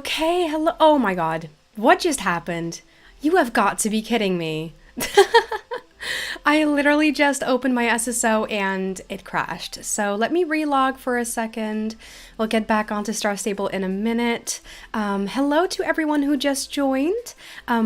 Okay, hello. Oh my god. What just happened? You have got to be kidding me. I literally just opened my SSO and it crashed. So let me relog for a second. We'll get back onto Star Stable in a minute. Hello to everyone who just joined.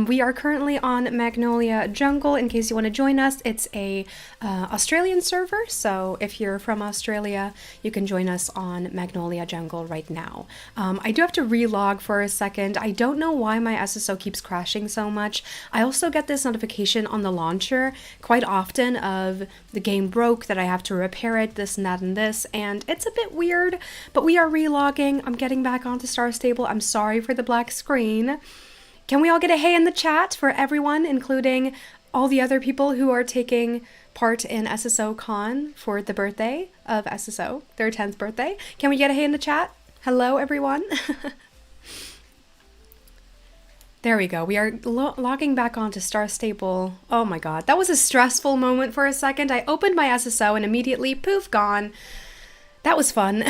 We are currently on Magnolia Jungle. In case you want to join us, it's a Australian server. So if you're from Australia, you can join us on Magnolia Jungle right now. I do have to relog for a second. I don't know why my SSO keeps crashing so much. I also get this notification on the launcher quite often of the game broke, that I have to repair it, this and that and this, and it's a bit weird, but we are relogging. I'm getting back onto Star Stable. I'm sorry for the black screen. Can we all get a hey in the chat for everyone, including all the other people who are taking part in SSO Con for the birthday of SSO, their 10th birthday? Can we get a hey in the chat? Hello, everyone. There we go. We are logging back onto Star Stable. Oh my god, that was a stressful moment for a second. I opened my SSO and immediately, poof, gone. That was fun.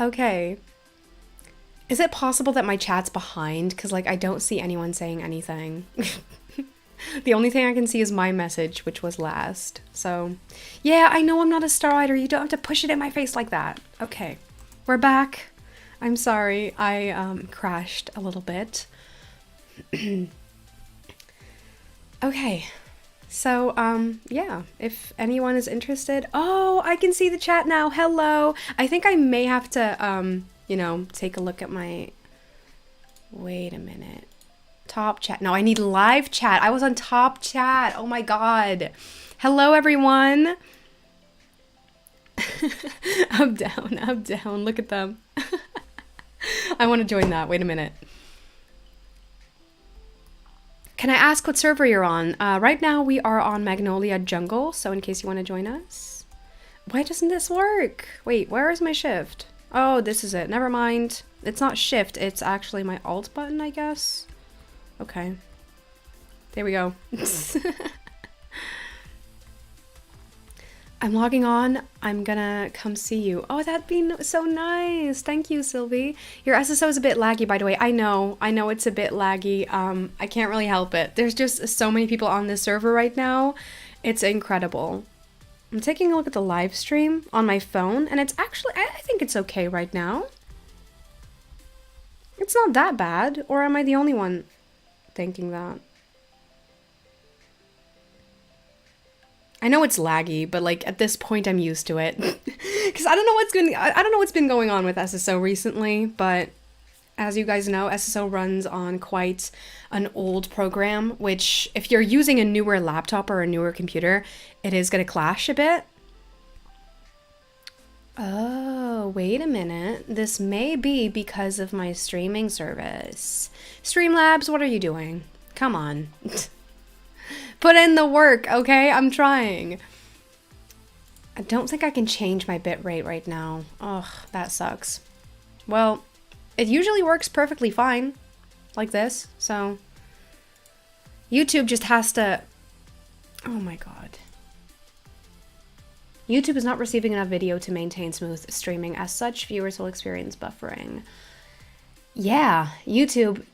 Okay. Is it possible that my chat's behind? Because, like, I don't see anyone saying anything. The only thing I can see is my message, which was last. So, yeah, I know I'm not a Star Rider. You don't have to push it in my face like that. Okay. We're back. I'm sorry, I crashed a little bit. Okay, so yeah, if anyone is interested. Oh, I can see the chat now. Hello. I think I may have to, you know, take a look at my, wait a minute. Top chat. No, I need live chat. I was on top chat. Oh my god. Hello, everyone. Up, down, up, down. Look at them. I want to join that. Wait a minute. Can I ask what server you're on? Right now we are on Magnolia Jungle, so in case you want to join us. Why doesn't this work? Wait, where is my shift? Oh, this is it. Never mind. It's not shift, it's actually my alt button, I guess. Okay. There we go. I'm logging on. I'm gonna come see you. Oh, that'd be so nice. Thank you, Sylvie. Your SSO is a bit laggy, by the way. I know it's a bit laggy. I can't really help it. There's just so many people on this server right now. It's incredible. I'm taking a look at the live stream on my phone, and it's actually, I think it's okay right now. It's not that bad, or am I the only one thinking that? I know it's laggy, but like at this point I'm used to it. Because I don't know what's been going on with SSO recently, but as you guys know, SSO runs on quite an old program, which if you're using a newer laptop or a newer computer, it is going to clash a bit. Oh, wait a minute. This may be because of my streaming service. Streamlabs, what are you doing? Come on. Put in the work, okay? I'm trying. I don't think I can change my bitrate right now. Ugh, that sucks. Well, it usually works perfectly fine, like this, so YouTube just has to... Oh my god. YouTube is not receiving enough video to maintain smooth streaming. As such, viewers will experience buffering. Yeah, YouTube...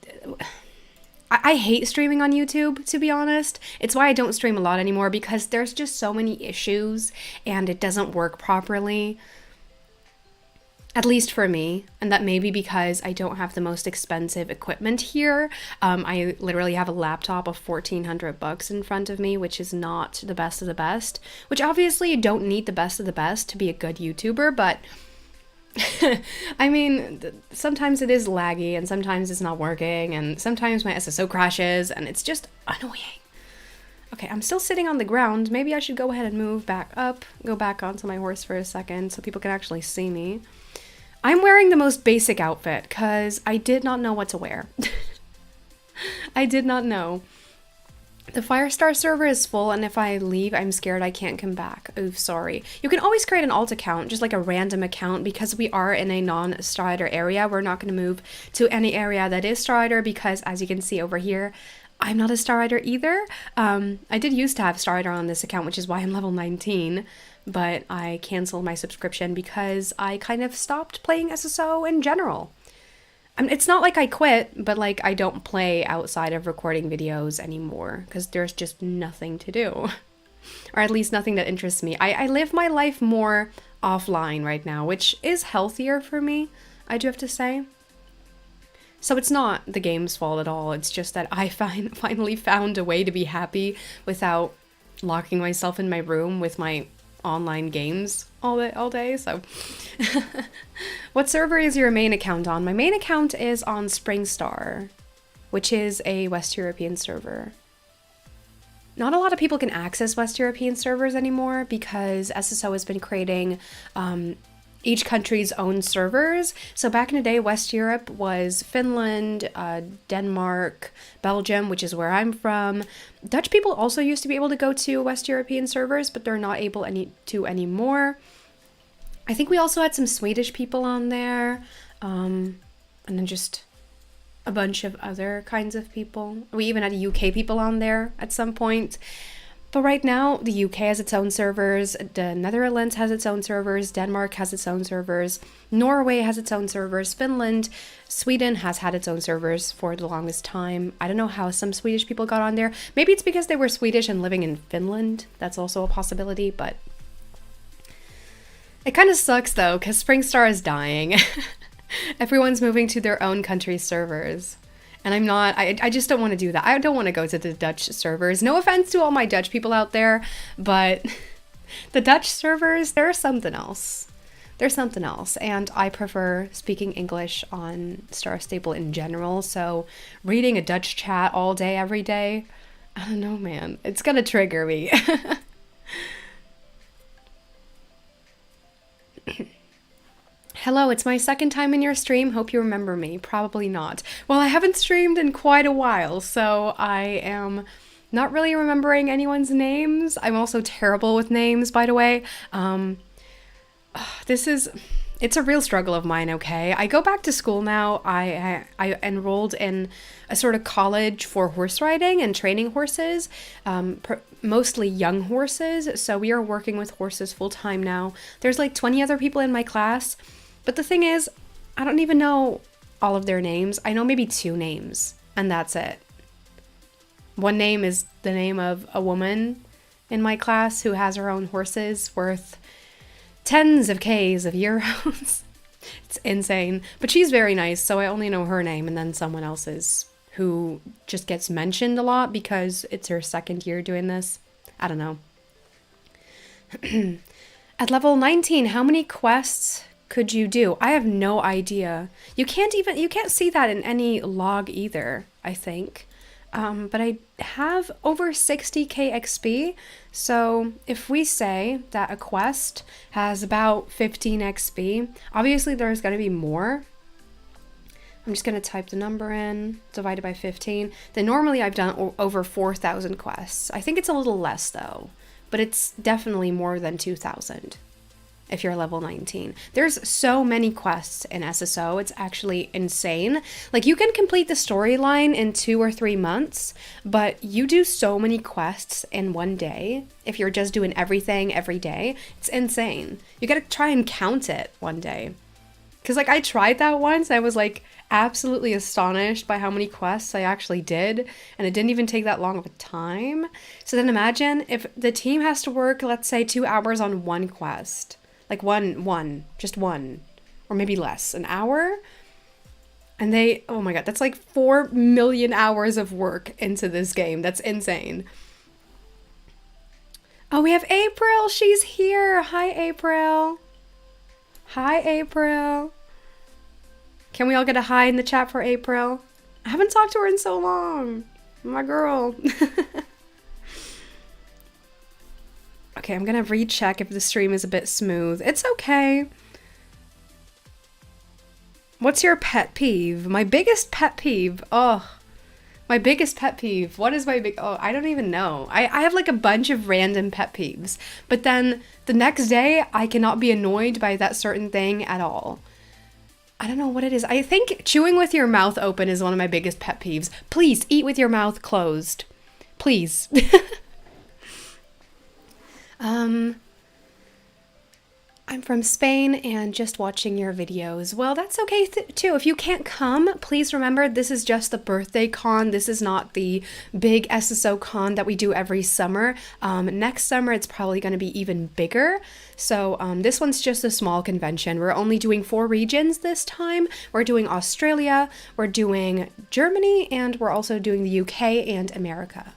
I hate streaming on YouTube, to be honest. It's why I don't stream a lot anymore, because there's just so many issues and it doesn't work properly. At least for me. And that may be because I don't have the most expensive equipment here. I literally have a laptop of $1,400 in front of me, which is not the best of the best. Which obviously you don't need the best of the best to be a good YouTuber, but... I mean, sometimes it is laggy and sometimes it's not working and sometimes my SSO crashes and it's just annoying. Okay, I'm still sitting on the ground. Maybe I should go ahead and move back up, go back onto my horse for a second so people can actually see me. I'm wearing the most basic outfit because I did not know what to wear. I did not know. The Firestar server is full, and if I leave, I'm scared I can't come back. Oof, sorry. You can always create an alt account, just like a random account, because we are in a non-Strider area. We're not going to move to any area that is Strider, because as you can see over here, I'm not a Strider either. I did used to have Strider on this account, which is why I'm level 19, but I canceled my subscription because I kind of stopped playing SSO in general. I mean, it's not like I quit, but like I don't play outside of recording videos anymore because there's just nothing to do. Or at least nothing that interests me. I live my life more offline right now, which is healthier for me, I do have to say. So it's not the game's fault at all. It's just that I finally found a way to be happy without locking myself in my room with my online games all day. So what server is your main account on? My main account is on SpringStar, which is a West European server. Not a lot of people can access West European servers anymore because SSO has been creating each country's own servers. So back in the day, West Europe was Finland, Denmark, Belgium, which is where I'm from. Dutch people also used to be able to go to West European servers, but they're not able to anymore. I think we also had some Swedish people on there, and then just a bunch of other kinds of people. We even had UK people on there at some point. But right now, the UK has its own servers, the Netherlands has its own servers, Denmark has its own servers, Norway has its own servers, Finland, Sweden has had its own servers for the longest time. I don't know how some Swedish people got on there. Maybe it's because they were Swedish and living in Finland. That's also a possibility, but it kind of sucks though, because SpringStar is dying. Everyone's moving to their own country's servers. And I'm not, I just don't want to do that. I don't want to go to the Dutch servers. No offense to all my Dutch people out there, but the Dutch servers, they're something else. They're something else. And I prefer speaking English on Star Stable in general. So reading a Dutch chat all day, every day, I don't know, man. It's gonna trigger me. Hello, it's my second time in your stream. Hope you remember me. Probably not. Well, I haven't streamed in quite a while, so I am not really remembering anyone's names. I'm also terrible with names, by the way. It's a real struggle of mine, okay? I go back to school now. I enrolled in a sort of college for horse riding and training horses, mostly young horses. So we are working with horses full time now. There's like 20 other people in my class. But the thing is, I don't even know all of their names. I know maybe 2 names, and that's it. One name is the name of a woman in my class who has her own horses worth tens of Ks of euros. It's insane. But she's very nice, so I only know her name, and then someone else's who just gets mentioned a lot because it's her second year doing this. I don't know. At level 19, how many quests could you do? I have no idea. You can't see that in any log either, I think. But I have over 60k XP. So if we say that a quest has about 15 XP, obviously there's going to be more. I'm just going to type the number in, divided by 15. Then normally I've done over 4,000 quests. I think it's a little less though, but it's definitely more than 2,000. If you're level 19. There's so many quests in SSO, it's actually insane. Like, you can complete the storyline in 2 or 3 months, but you do so many quests in one day. If you're just doing everything every day, it's insane. You gotta try and count it one day. Because, like, I tried that once, I was, like, absolutely astonished by how many quests I actually did, and it didn't even take that long of a time. So then imagine if the team has to work, let's say, 2 hours on one quest. Like just one, or maybe less, an hour. And oh my god, that's like 4 million hours of work into this game. That's insane. Oh, we have April. She's here. Hi, April. Hi, April. Can we all get a hi in the chat for April? I haven't talked to her in so long. My girl. Okay, I'm gonna recheck if the stream is a bit smooth. It's okay. What's your pet peeve? My biggest pet peeve. Oh, my biggest pet peeve. What is my I don't even know. I have like a bunch of random pet peeves, but then the next day I cannot be annoyed by that certain thing at all. I don't know what it is. I think chewing with your mouth open is one of my biggest pet peeves. Please eat with your mouth closed. Please. I'm from Spain and just watching your videos. Well, that's okay too. If you can't come, please remember this is just the birthday con. This is not the big SSO con that we do every summer. Next summer, it's probably going to be even bigger. So this one's just a small convention. We're only doing 4 regions this time. We're doing Australia, we're doing Germany, and we're also doing the UK and America.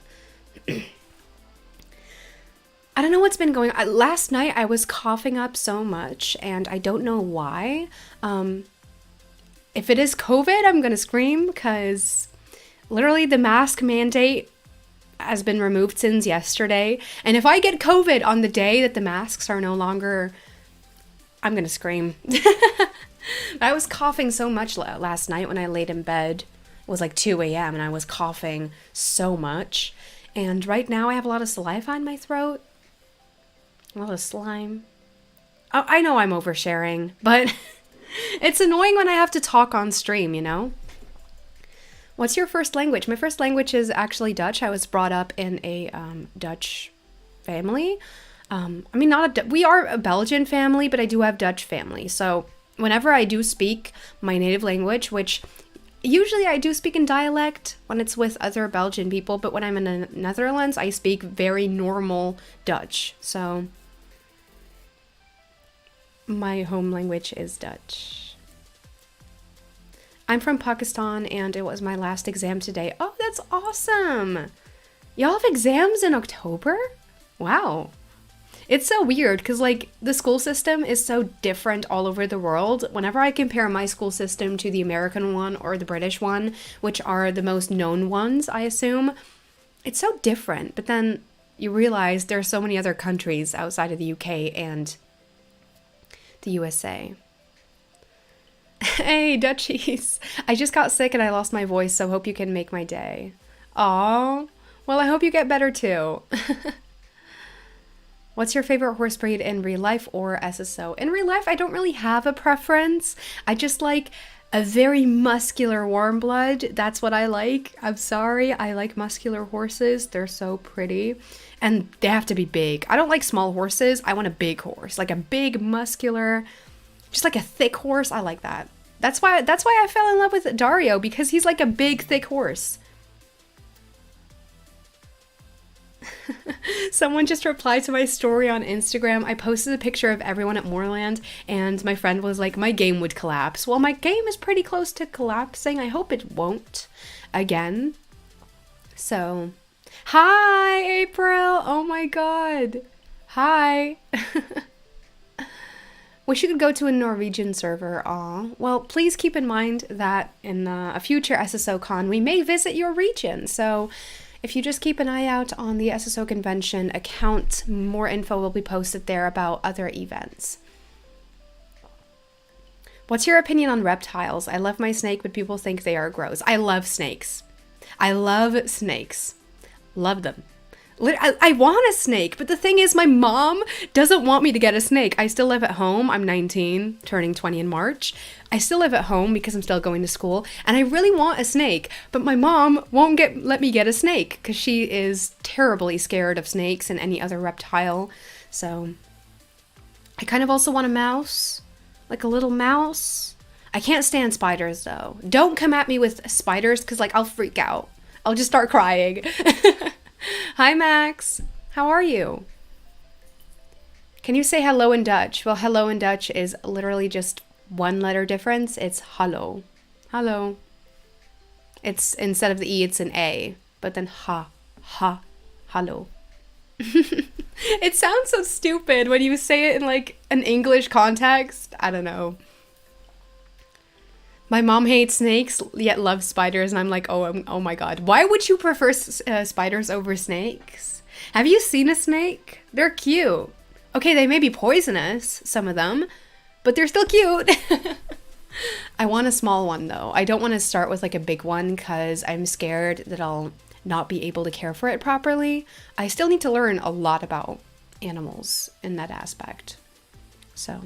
I don't know what's been going on. Last night I was coughing up so much and I don't know why. If it is COVID, I'm gonna scream because literally the mask mandate has been removed since yesterday. And if I get COVID on the day that the masks are no longer, I'm gonna scream. I was coughing so much last night when I laid in bed. It was like 2 a.m. and I was coughing so much. And right now I have a lot of saliva in my throat. A lot of slime. Oh, I know I'm oversharing, but it's annoying when I have to talk on stream, you know? What's your first language? My first language is actually Dutch. I was brought up in a Dutch family. We are a Belgian family, but I do have Dutch family. So whenever I do speak my native language, which usually I do speak in dialect when it's with other Belgian people, but when I'm in the Netherlands, I speak very normal Dutch. So my home language is Dutch. I'm from Pakistan and it was my last exam today. Oh, that's awesome. Y'all have exams in October? Wow. It's so weird because like the school system is so different all over the world. Whenever I compare my school system to the American one or the British one, which are the most known ones, I assume, it's so different. But then you realize there are so many other countries outside of the UK and the USA. Hey, Dutchies. I just got sick and I lost my voice, so hope you can make my day. Aw. Well, I hope you get better too. What's your favorite horse breed in real life or SSO? In real life, I don't really have a preference. I just like a very muscular warm blood. That's what I like. I'm sorry. I like muscular horses. They're so pretty. And they have to be big. I don't like small horses. I want a big horse. Like a big, muscular, just like a thick horse. I like that. That's why I fell in love with Dario, because he's like a big, thick horse. Someone just replied to my story on Instagram. I posted a picture of everyone at Moorland and my friend was like, my game would collapse. Well, my game is pretty close to collapsing. I hope it won't again. So, hi, April. Oh my God. Hi. Wish you could go to a Norwegian server. Aw. Well, please keep in mind that in a future SSO con, we may visit your region. So if you just keep an eye out on the SSO convention account, more info will be posted there about other events. What's your opinion on reptiles? I love my snake, but people think they are gross. I love snakes. I love snakes. Love them. I want a snake, but the thing is my mom doesn't want me to get a snake. I still live at home. I'm 19, turning 20 in March. I still live at home because I'm still going to school, and I really want a snake, but my mom won't let me get a snake because she is terribly scared of snakes and any other reptile. So I kind of also want a mouse, like a little mouse. I can't stand spiders though. Don't come at me with spiders because like I'll freak out. I'll just start crying. Hi, Max. How are you? Can you say hello in Dutch? Well, hello in Dutch is literally just one letter difference. It's hallo. Hallo. It's instead of the E, it's an A, but then hallo. It sounds so stupid when you say it in like an English context. I don't know. My mom hates snakes, yet loves spiders, and I'm like, oh my God. Why would you prefer spiders over snakes? Have you seen a snake? They're cute. Okay, they may be poisonous, some of them, but they're still cute. I want a small one, though. I don't want to start with like a big one because I'm scared that I'll not be able to care for it properly. I still need to learn a lot about animals in that aspect. So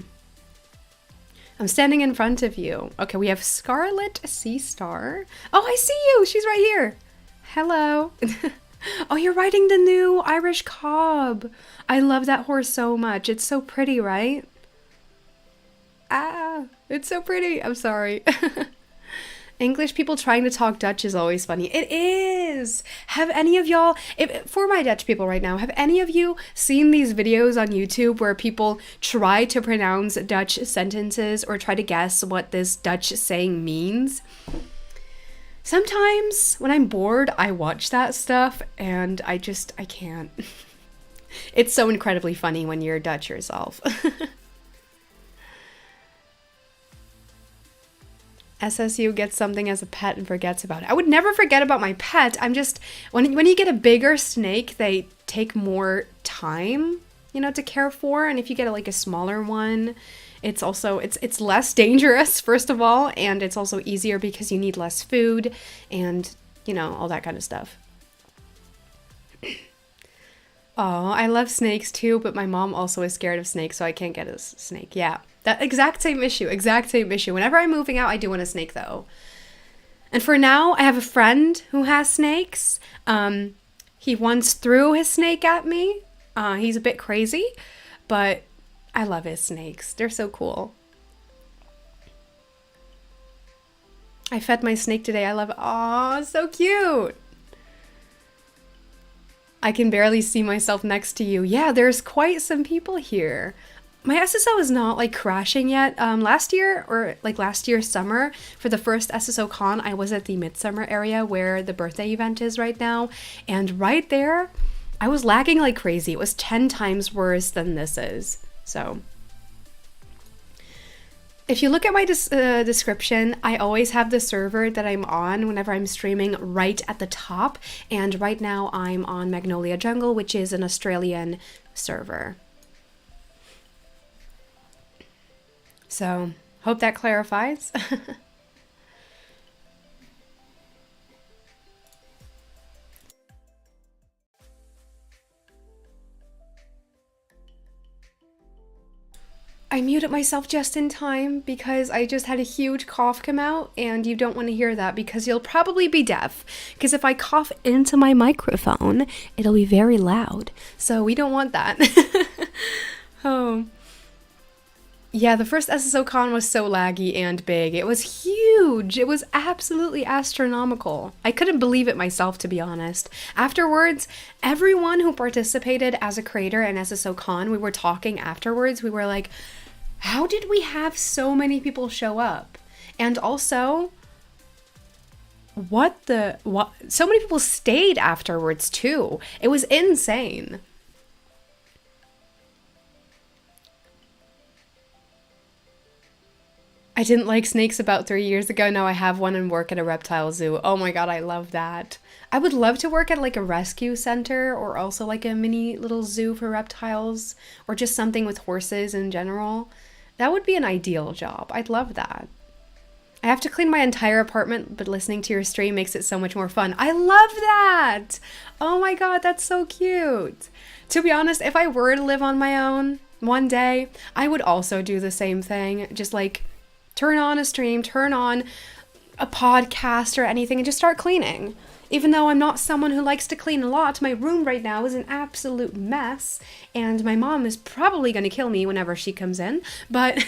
I'm standing in front of you. Okay, we have Scarlet Sea Star. Oh, I see you. She's right here. Hello. Oh, you're riding the new Irish Cob. I love that horse so much. It's so pretty, right? Ah, it's so pretty. I'm sorry. English people trying to talk Dutch is always funny. It is. Have any of y'all, for my Dutch people right now, have any of you seen these videos on YouTube where people try to pronounce Dutch sentences or try to guess what this Dutch saying means? Sometimes when I'm bored, I watch that stuff and I can't. It's so incredibly funny when you're Dutch yourself. SSU gets something as a pet and forgets about it. I would never forget about my pet. I'm just, when you get a bigger snake, they take more time, to care for. And if you get like a smaller one, it's also, it's less dangerous, first of all. And it's also easier because you need less food and, all that kind of stuff. Oh, I love snakes too, but my mom also is scared of snakes, so I can't get a snake. Yeah, that exact same issue. Whenever I'm moving out, I do want a snake though. And for now, I have a friend who has snakes. He once threw his snake at me. He's a bit crazy, but I love his snakes. They're so cool. I fed my snake today. I love it. Aw, so cute. I can barely see myself next to you. Yeah, there's quite some people here. My SSO is not like crashing yet. Last year summer, for the first SSO con, I was at the Midsummer area where the birthday event is right now. And right there, I was lagging like crazy. It was 10 times worse than this is. So if you look at my description, I always have the server that I'm on whenever I'm streaming right at the top. And right now I'm on Magnolia Jungle, which is an Australian server. So, hope that clarifies. I muted myself just in time because I just had a huge cough come out, and you don't want to hear that because you'll probably be deaf. Because if I cough into my microphone, it'll be very loud. So we don't want that. Oh. Yeah, the first SSO con was so laggy and big. It was huge. It was absolutely astronomical. I couldn't believe it myself, to be honest. Afterwards, everyone who participated as a creator in SSO con, we were talking afterwards. We were like, how did we have so many people show up? And also, what? So many people stayed afterwards too. It was insane. I didn't like snakes about 3 years ago. Now I have one and work at a reptile zoo. Oh my god, I love that. I would love to work at like a rescue center or also like a mini little zoo for reptiles or just something with horses in general. That would be an ideal job. I'd love that. I have to clean my entire apartment, but listening to your stream makes it so much more fun. I love that! Oh my god, that's so cute. To be honest, if I were to live on my own one day, I would also do the same thing. Just like turn on a stream, turn on a podcast or anything and just start cleaning. Even though I'm not someone who likes to clean a lot, my room right now is an absolute mess and my mom is probably going to kill me whenever she comes in, but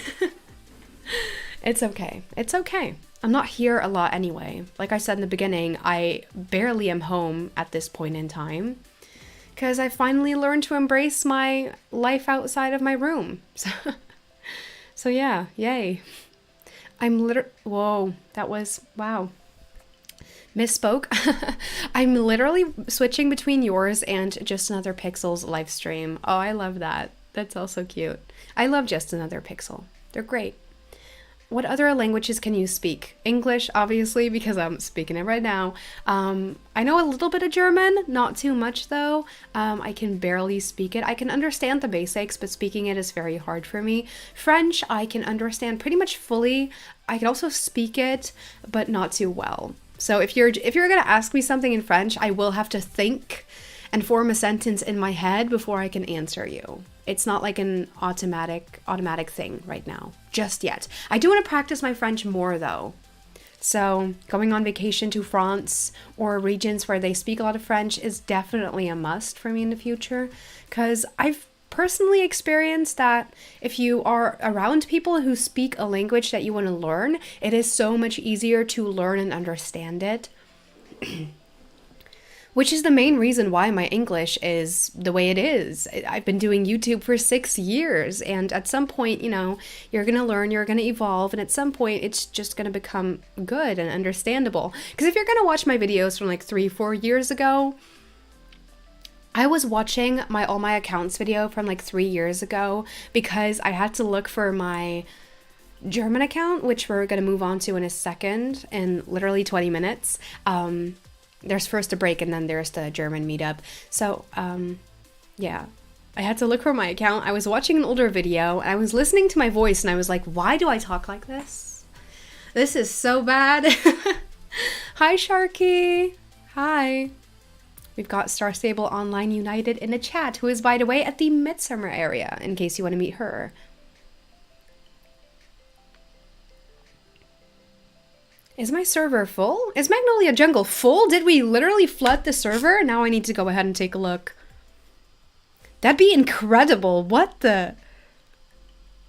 it's okay. It's okay. I'm not here a lot anyway. Like I said in the beginning, I barely am home at this point in time because I finally learned to embrace my life outside of my room. So yeah, yay. Whoa, that was, wow. Misspoke. I'm literally switching between yours and Just Another Pixel's live stream. Oh, I love that. That's also cute. I love Just Another Pixel. They're great. What other languages can you speak? English, obviously, because I'm speaking it right now. I know a little bit of German, not too much though. I can barely speak it. I can understand the basics, but speaking it is very hard for me. French, I can understand pretty much fully. I can also speak it, but not too well. So if you're gonna ask me something in French, I will have to think and form a sentence in my head before I can answer you. It's not like an automatic thing right now, just yet. I do want to practice my French more though. So going on vacation to France or regions where they speak a lot of French is definitely a must for me in the future, because I've personally experienced that if you are around people who speak a language that you want to learn, it is so much easier to learn and understand it. Which is the main reason why my English is the way it is. I've been doing YouTube for 6 years, and at some point, you know, you're going to learn, you're going to evolve, and at some point it's just going to become good and understandable. Because if you're going to watch my videos from like 3-4 years ago, I was watching all my accounts video from like 3 years ago because I had to look for my German account, which we're going to move on to in a second, in literally 20 minutes. There's first a break and then there's the German meetup. So, yeah, I had to look for my account. I was watching an older video and I was listening to my voice and I was like, why do I talk like this? This is so bad. Hi, Sharky. Hi. We've got Star Stable Online United in the chat, who is, by the way, at the Midsummer area, in case you want to meet her. Is my server full? Is Magnolia Jungle full? Did we literally flood the server? Now I need to go ahead and take a look. That'd be incredible. What the?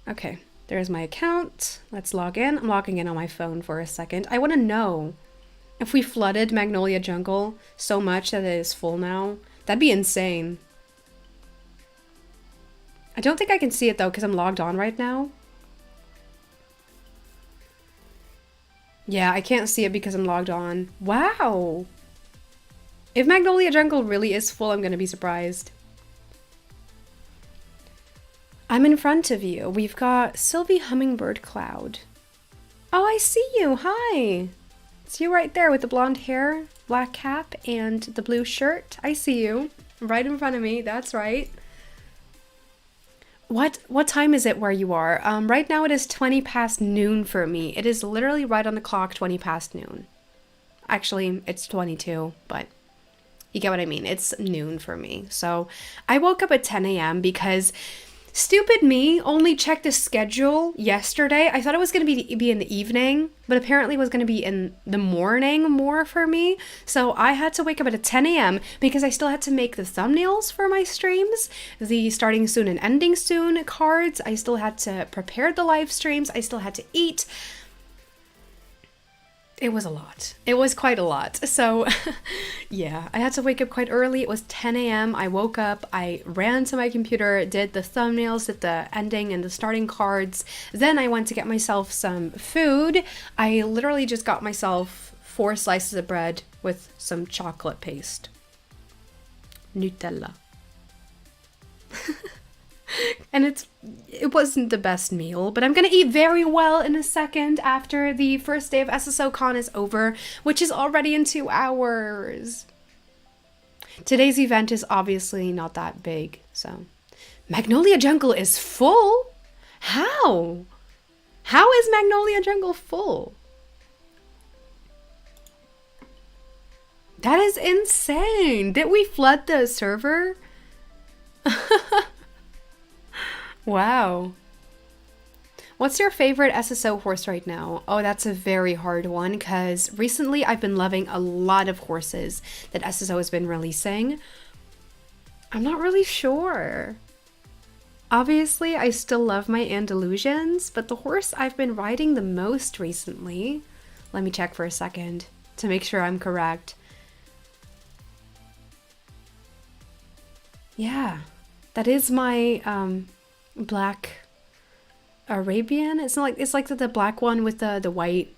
Okay, there's my account. Let's log in. I'm logging in on my phone for a second. I want to know if we flooded Magnolia Jungle so much that it is full now. That'd be insane. I don't think I can see it though because I'm logged on right now. Yeah, I can't see it because I'm logged on. Wow. If Magnolia Jungle really is full, I'm going to be surprised. I'm in front of you. We've got Sylvie Hummingbird Cloud. Oh, I see you. Hi. It's you right there with the blonde hair, black cap, and the blue shirt. I see you. Right in front of me. That's right. What time is it where you are? Right now it is 20 past noon for me. It is literally right on the clock, 20 past noon. Actually, it's 22, but you get what I mean. It's noon for me. So I woke up at 10 a.m. because stupid me only checked the schedule yesterday. I thought it was going to be in the evening, but apparently it was going to be in the morning more for me. So I had to wake up at 10 a.m. because I still had to make the thumbnails for my streams, the starting soon and ending soon cards. I still had to prepare the live streams. I still had to eat. It was a lot. It was quite a lot. So yeah, I had to wake up quite early. It was 10 a.m. I woke up, I ran to my computer, did the thumbnails, did the ending and the starting cards. Then I went to get myself some food. I literally just got myself 4 slices of bread with some chocolate paste. Nutella. And it wasn't the best meal, but I'm gonna eat very well in a second after the first day of SSO Con is over, which is already in 2 hours. Today's event is obviously not that big, so. Magnolia Jungle is full? How? How is Magnolia Jungle full? That is insane. Did we flood the server? Wow. What's your favorite SSO horse right now? Oh, that's a very hard one because recently I've been loving a lot of horses that SSO has been releasing. I'm not really sure. Obviously, I still love my Andalusians, but the horse I've been riding the most recently... Let me check for a second to make sure I'm correct. Yeah, that is my... black Arabian. It's like the black one with the white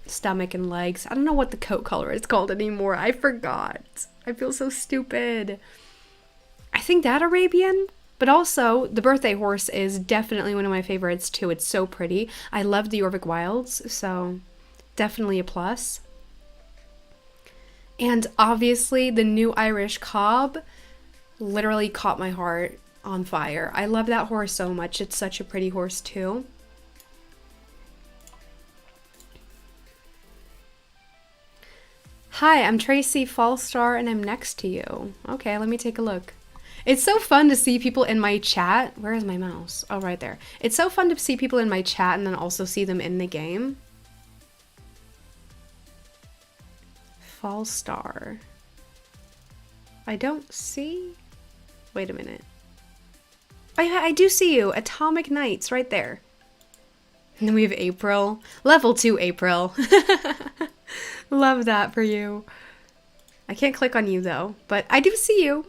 stomach and legs. I don't know what the coat color is called anymore. I forgot. I feel so stupid. I think that Arabian, but also the birthday horse is definitely one of my favorites too. It's so pretty. I love the Orvik Wilds, so definitely a plus. And obviously the new Irish Cob literally caught my heart on fire. I love that horse so much. It's such a pretty horse too. Hi, I'm Tracy Fallstar and I'm next to you. Okay, let me take a look. It's so fun to see people in my chat. Where is my mouse? Oh, right there. It's so fun to see people in my chat and then also see them in the game. Fallstar. I don't see... Wait a minute. I do see you. Atomic Knights right there. And then we have April. Level 2 April. Love that for you. I can't click on you though, but I do see you.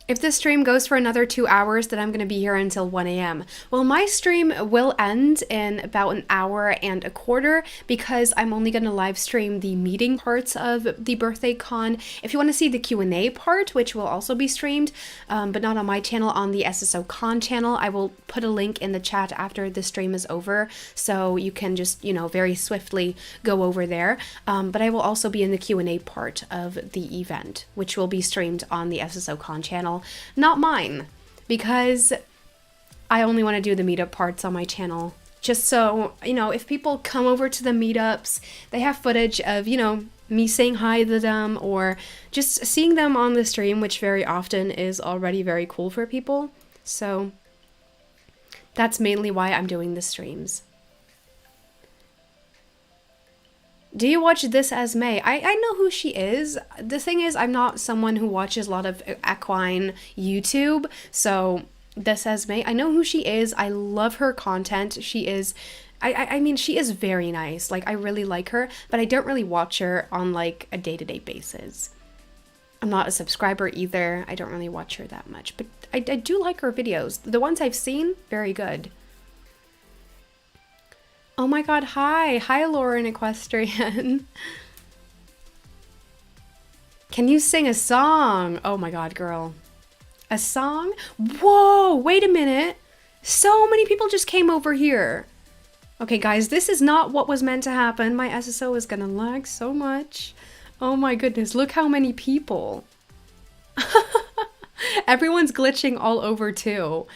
If this stream goes for another 2 hours, then I'm going to be here until 1 a.m. Well, my stream will end in about an hour and a quarter because I'm only going to live stream the meeting parts of the birthday con. If you want to see the Q&A part, which will also be streamed, but not on my channel, on the SSO con channel, I will put a link in the chat after the stream is over, so you can just, you know, very swiftly go over there. But I will also be in the Q&A part of the event, which will be streamed on the SSO con channel. Not mine, because I only want to do the meetup parts on my channel. Just so, you know, if people come over to the meetups, they have footage of, you know, me saying hi to them or just seeing them on the stream, which very often is already very cool for people. So that's mainly why I'm doing the streams. Do you watch This As May? I know who she is. The thing is, I'm not someone who watches a lot of equine YouTube, so This As May, I know who she is. I love her content. She is, I mean, she is very nice. Like, I really like her, but I don't really watch her on, like, a day-to-day basis. I'm not a subscriber either. I don't really watch her that much, but I do like her videos. The ones I've seen, very good. Oh my god, hi! Hi, Lauren Equestrian! Can you sing a song? Oh my god, girl. A song? Whoa! Wait a minute! So many people just came over here! Okay, guys, this is not what was meant to happen. My SSO is gonna lag so much. Oh my goodness, look how many people. Everyone's glitching all over too.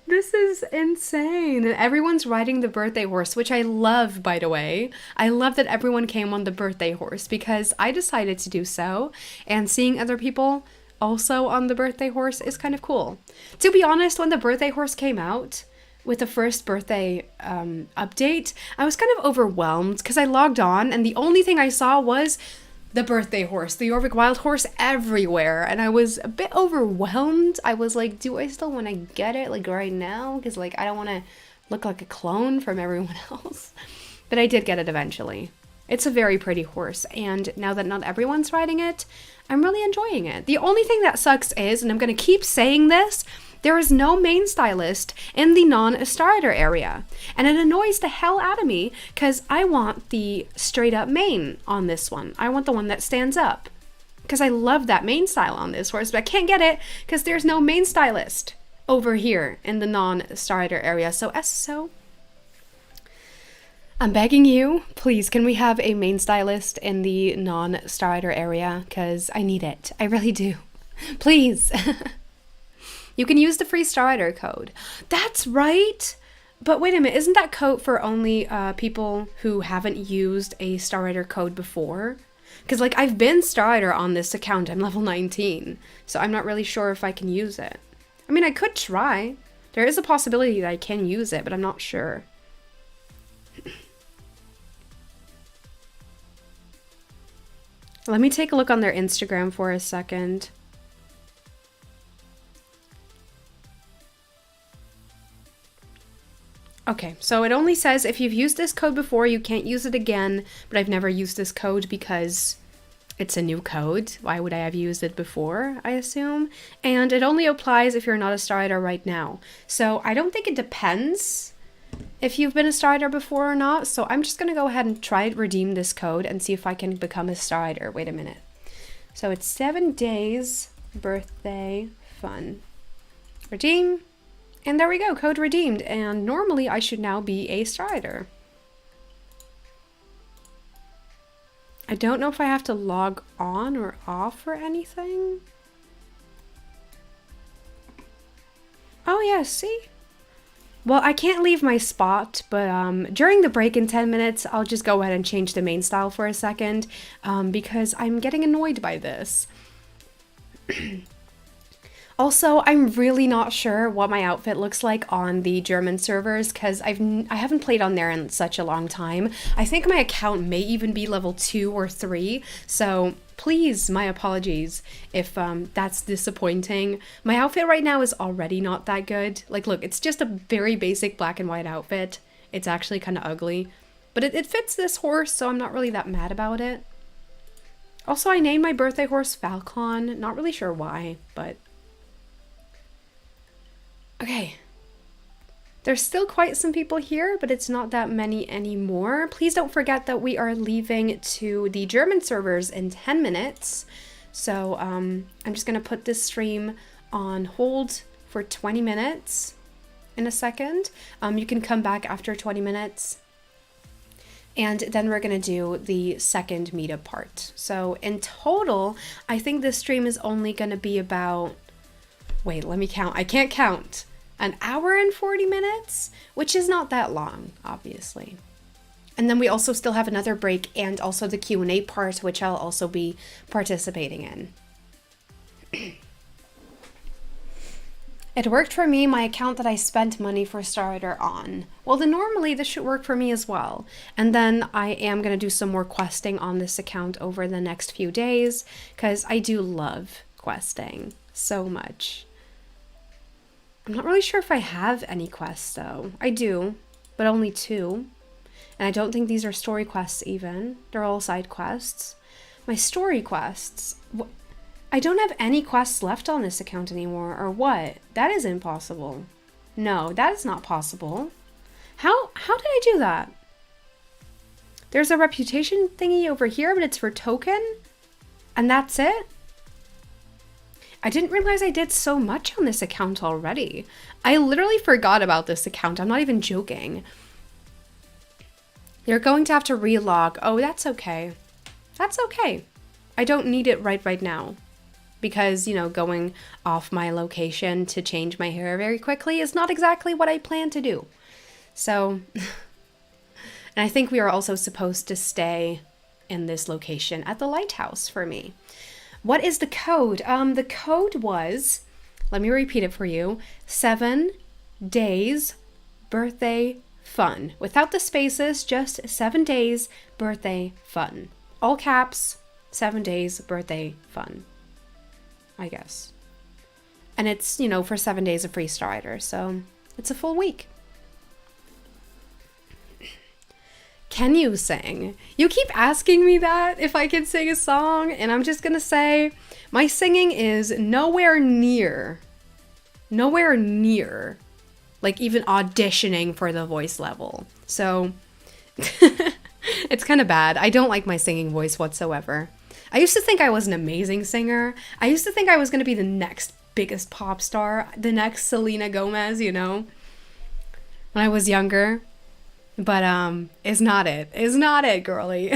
This is insane. And everyone's riding the birthday horse, which I love, by the way. I love that everyone came on the birthday horse because I decided to do so. And seeing other people also on the birthday horse is kind of cool. To be honest, when the birthday horse came out with the first birthday update, I was kind of overwhelmed because I logged on and the only thing I saw was the birthday horse, the Jorvik wild horse everywhere. And I was a bit overwhelmed. I was like, do I still want to get it like right now? Because like, I don't want to look like a clone from everyone else. But I did get it eventually. It's a very pretty horse. And now that not everyone's riding it, I'm really enjoying it. The only thing that sucks is, and I'm going to keep saying this, there is no main stylist in the non-starter area. And it annoys the hell out of me because I want the straight up mane on this one. I want the one that stands up because I love that mane style on this horse, but I can't get it because there's no main stylist over here in the non-starter area. So SSO, I'm begging you, please, can we have a main stylist in the non-starter area? Because I need it. I really do. Please. You can use the free starter code. That's right. But wait a minute, isn't that code for only people who haven't used a starter code before? Because like I've been starter on this account, I'm level 19, so I'm not really sure if I can use it. I mean, I could try. There is a possibility that I can use it, but I'm not sure. Let me take a look on their Instagram for a second. Okay, so it only says if you've used this code before, you can't use it again, but I've never used this code because it's a new code. Why would I have used it before, I assume? And it only applies if you're not a starter right now. So I don't think it depends if you've been a starter before or not. So I'm just gonna go ahead and try to redeem this code and see if I can become a starter. Wait a minute. So it's 7 days birthday fun. Redeem. And there we go, code redeemed. And normally I should now be a starter. I don't know if I have to log on or off or anything. Oh yeah, see? Well, I can't leave my spot, but during the break in 10 minutes, I'll just go ahead and change the main style for a second because I'm getting annoyed by this. Also, I'm really not sure what my outfit looks like on the German servers because I haven't played on there in such a long time. I think my account may even be level 2 or 3, so please, my apologies if that's disappointing. My outfit right now is already not that good. Like, look, it's just a very basic black and white outfit. It's actually kind of ugly, but it fits this horse, so I'm not really that mad about it. Also, I named my birthday horse Falcon. Not really sure why, but... Okay. There's still quite some people here, but it's not that many anymore. Please don't forget that we are leaving to the German servers in 10 minutes. So I'm just going to put this stream on hold for 20 minutes in a second. You can come back after 20 minutes. And then we're going to do the second meetup part. So in total, I think this stream is only going to be about... Wait, let me count. I can't count. An hour and 40 minutes, which is not that long, obviously. And then we also still have another break and also the Q&A part, which I'll also be participating in. It worked for me, my account that I spent money for starter on. Well, then normally this should work for me as well. And then I am going to do some more questing on this account over the next few days, because I do love questing so much. I'm not really sure if I have any quests though. I do, but only 2. And I don't think these are story quests even. They're all side quests. My story quests... I don't have any quests left on this account anymore, or what? That is impossible. No, that is not possible. How did I do that? There's a reputation thingy over here, but it's for token? And that's it? I didn't realize I did so much on this account already. I literally forgot about this account. I'm not even joking. You're going to have to relog. Oh, that's okay. That's okay. I don't need it right now. Because, you know, going off my location to change my hair very quickly is not exactly what I plan to do. So, and I think we are also supposed to stay in this location at the lighthouse for me. What is the code? The code was, let me repeat it for you, 7 days birthday fun. Without the spaces, just 7 days birthday fun. All caps, 7 days birthday fun, I guess. And it's, you know, for 7 days of free starter, so it's a full week. Can you sing? You keep asking me that if I can sing a song, and I'm just gonna say my singing is nowhere near like even auditioning for the voice level. So it's kind of bad. I don't like my singing voice whatsoever. I used to think I was an amazing singer. I used to think I was gonna be the next biggest pop star, the next Selena Gomez, you know, when I was younger. But it's not it. It's not it, girly.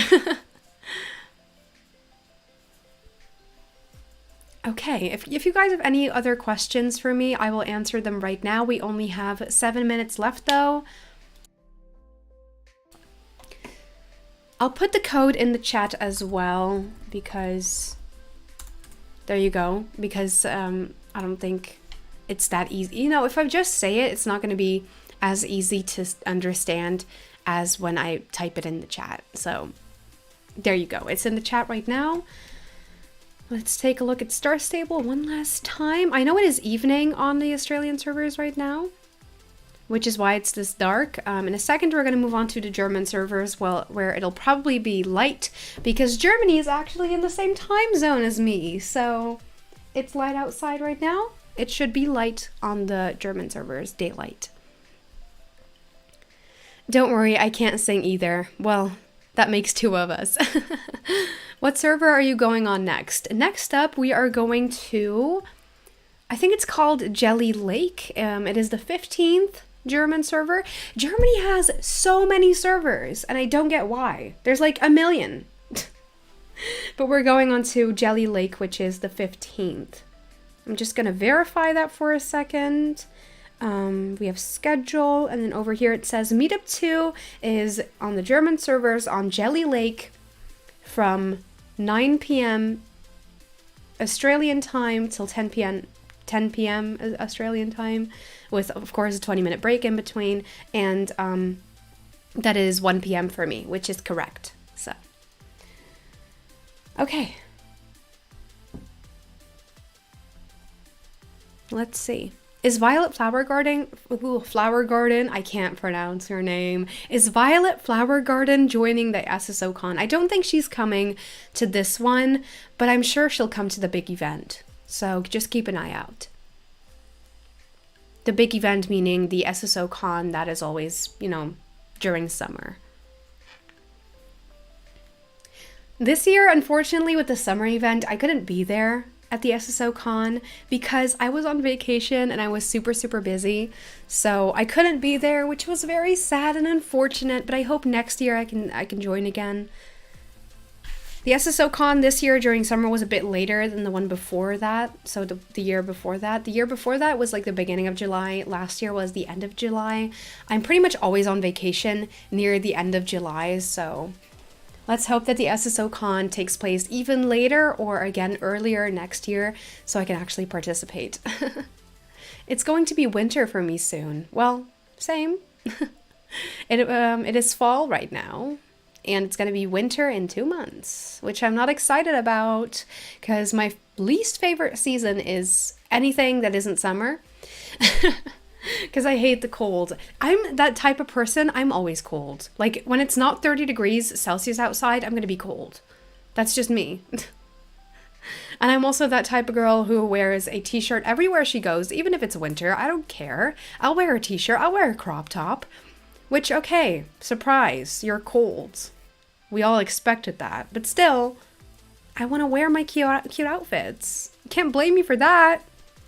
Okay, if you guys have any other questions for me, I will answer them right now. We only have 7 minutes left though. I'll put the code in the chat as well because there you go. Because I don't think it's that easy. You know, if I just say it, it's not going to be as easy to understand as when I type it in the chat. So there you go. It's in the chat right now. Let's take a look at Star Stable one last time. I know it is evening on the Australian servers right now, which is why it's this dark. In a second, we're going to move on to the German servers, well, where it'll probably be light because Germany is actually in the same time zone as me. So it's light outside right now. It should be light on the German servers, daylight. Don't worry, I can't sing either. Well, that makes 2 of us. What server are you going on next? Next up, we are going to, I think it's called Jelly Lake. It is the 15th German server. Germany has so many servers, and I don't get why. There's like a million. But we're going on to Jelly Lake, which is the 15th. I'm just going to verify that for a second. We have schedule, and then over here it says Meetup 2 is on the German servers on Jelly Lake from 9 p.m. Australian time till 10 p.m. 10 p.m. Australian time, with of course a 20-minute break in between, and that is 1 p.m. for me, which is correct. So, okay. Let's see. Is Violet Flower Garden, I can't pronounce her name. Is Violet Flower Garden joining the SSO Con? I don't think she's coming to this one, but I'm sure she'll come to the big event. So just keep an eye out. The big event meaning the SSO Con that is always, you know, during summer. This year, unfortunately, with the summer event, I couldn't be there at the SSO Con because I was on vacation and I was super busy, so I couldn't be there, which was very sad and unfortunate, but I hope next year I can join again. The SSO Con this year during summer was a bit later than the one before that, so the year before that. The year before that was like the beginning of July. Last year was the end of July. I'm pretty much always on vacation near the end of July, so let's hope that the SSO Con takes place even later or again earlier next year so I can actually participate. It's going to be winter for me soon. Well, same. It is fall right now, and it's going to be winter in 2 months, which I'm not excited about because my least favorite season is anything that isn't summer. Because I hate the cold. I'm that type of person, I'm always cold. Like, when it's not 30 degrees Celsius outside, I'm going to be cold. That's just me. And I'm also that type of girl who wears a t-shirt everywhere she goes, even if it's winter. I don't care. I'll wear a t-shirt. I'll wear a crop top. Which, okay, surprise, you're cold. We all expected that. But still, I want to wear my cute outfits. You can't blame me for that.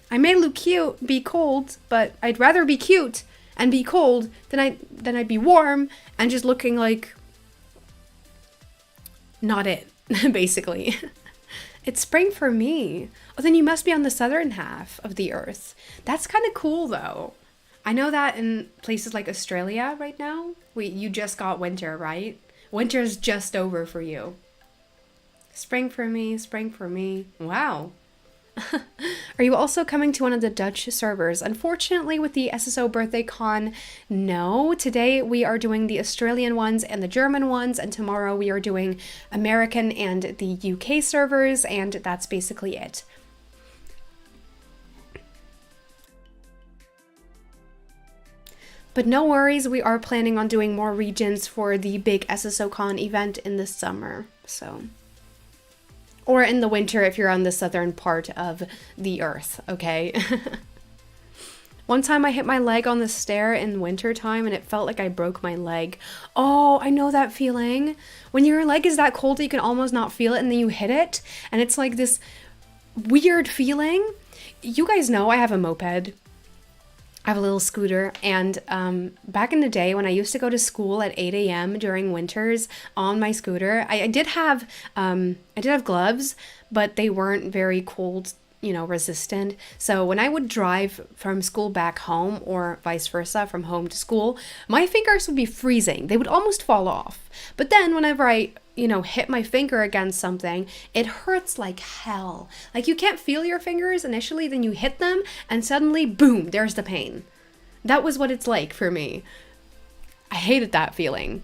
I may look cute, be cold, but I'd rather be cute and be cold than I'd be warm and just looking like not it, basically. It's spring for me. Oh, then you must be on the southern half of the earth. That's kind of cool though. I know that in places like Australia right now, you just got winter, right? Winter's just over for you. Spring for me, spring for me. Wow. Are you also coming to one of the Dutch servers? Unfortunately, with the SSO Birthday Con, no. Today we are doing the Australian ones and the German ones, and tomorrow we are doing American and the UK servers, and that's basically it. But no worries, we are planning on doing more regions for the big SSO Con event in the summer, so... Or in the winter if you're on the southern part of the earth, okay? One time I hit my leg on the stair in winter time and it felt like I broke my leg. Oh, I know that feeling. When your leg is that cold that you can almost not feel it and then you hit it and it's like this weird feeling. You guys know I have a moped. I have a little scooter, and back in the day when I used to go to school at 8 a.m. during winters on my scooter, I did have gloves, but they weren't very cold, resistant. So when I would drive from school back home or vice versa from home to school, my fingers would be freezing. They would almost fall off. But then whenever I hit my finger against something, it hurts like hell. Like you can't feel your fingers initially, then you hit them and suddenly, boom, there's the pain. That was what it's like for me. I hated that feeling.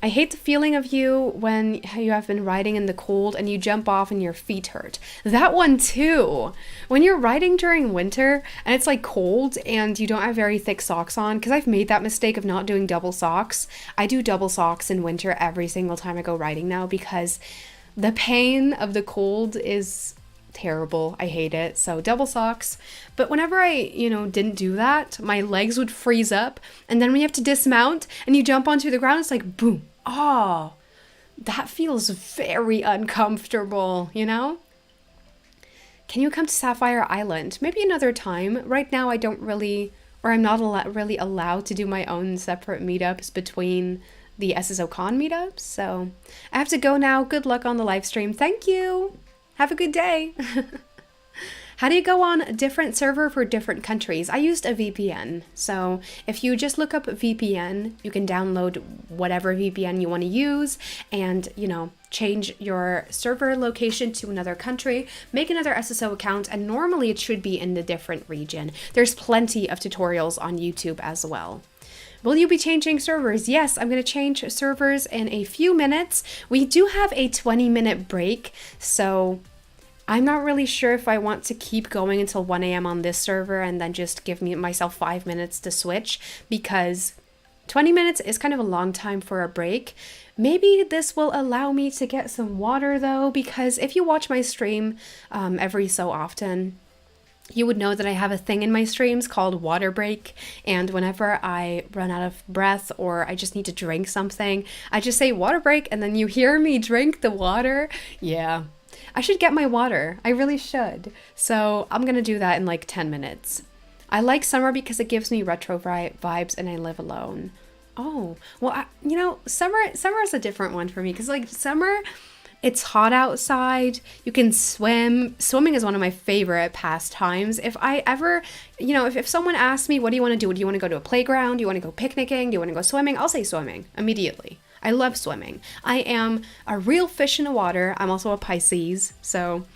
I hate the feeling of you when you have been riding in the cold and you jump off and your feet hurt. That one too. When you're riding during winter and it's like cold and you don't have very thick socks on, because I've made that mistake of not doing double socks. I do double socks in winter every single time I go riding now because the pain of the cold is terrible. I hate it. So double socks. But whenever I, didn't do that, my legs would freeze up. And then when you have to dismount and you jump onto the ground, it's like, boom. Oh, that feels very uncomfortable, Can you come to Sapphire Island? Maybe another time. Right now I don't really, or I'm not really allowed to do my own separate meetups between the SSO Con meetups. So I have to go now. Good luck on the live stream. Thank you. Have a good day. How do you go on a different server for different countries? I used a VPN. So if you just look up VPN, you can download whatever VPN you want to use and, you know, change your server location to another country, make another SSO account, and normally it should be in a different region. There's plenty of tutorials on YouTube as well. Will you be changing servers? Yes, I'm going to change servers in a few minutes. We do have a 20-minute break, so I'm not really sure if I want to keep going until 1 a.m. on this server and then just give myself 5 minutes to switch, because 20 minutes is kind of a long time for a break. Maybe this will allow me to get some water though, because if you watch my stream every so often, you would know that I have a thing in my streams called water break, and whenever I run out of breath or I just need to drink something, I just say water break and then you hear me drink the water. Yeah, I should get my water. I really should. So I'm gonna do that in like 10 minutes. I like summer because it gives me retro vibes and I live alone. Oh, well, you know, summer is a different one for me because like summer, it's hot outside. You can swim. Swimming is one of my favorite pastimes. If I ever, you know, if someone asks me, what do you want to do? Do you want to go to a playground? Do you want to go picnicking? Do you want to go swimming? I'll say swimming immediately. I love swimming. I am a real fish in the water. I'm also a Pisces, so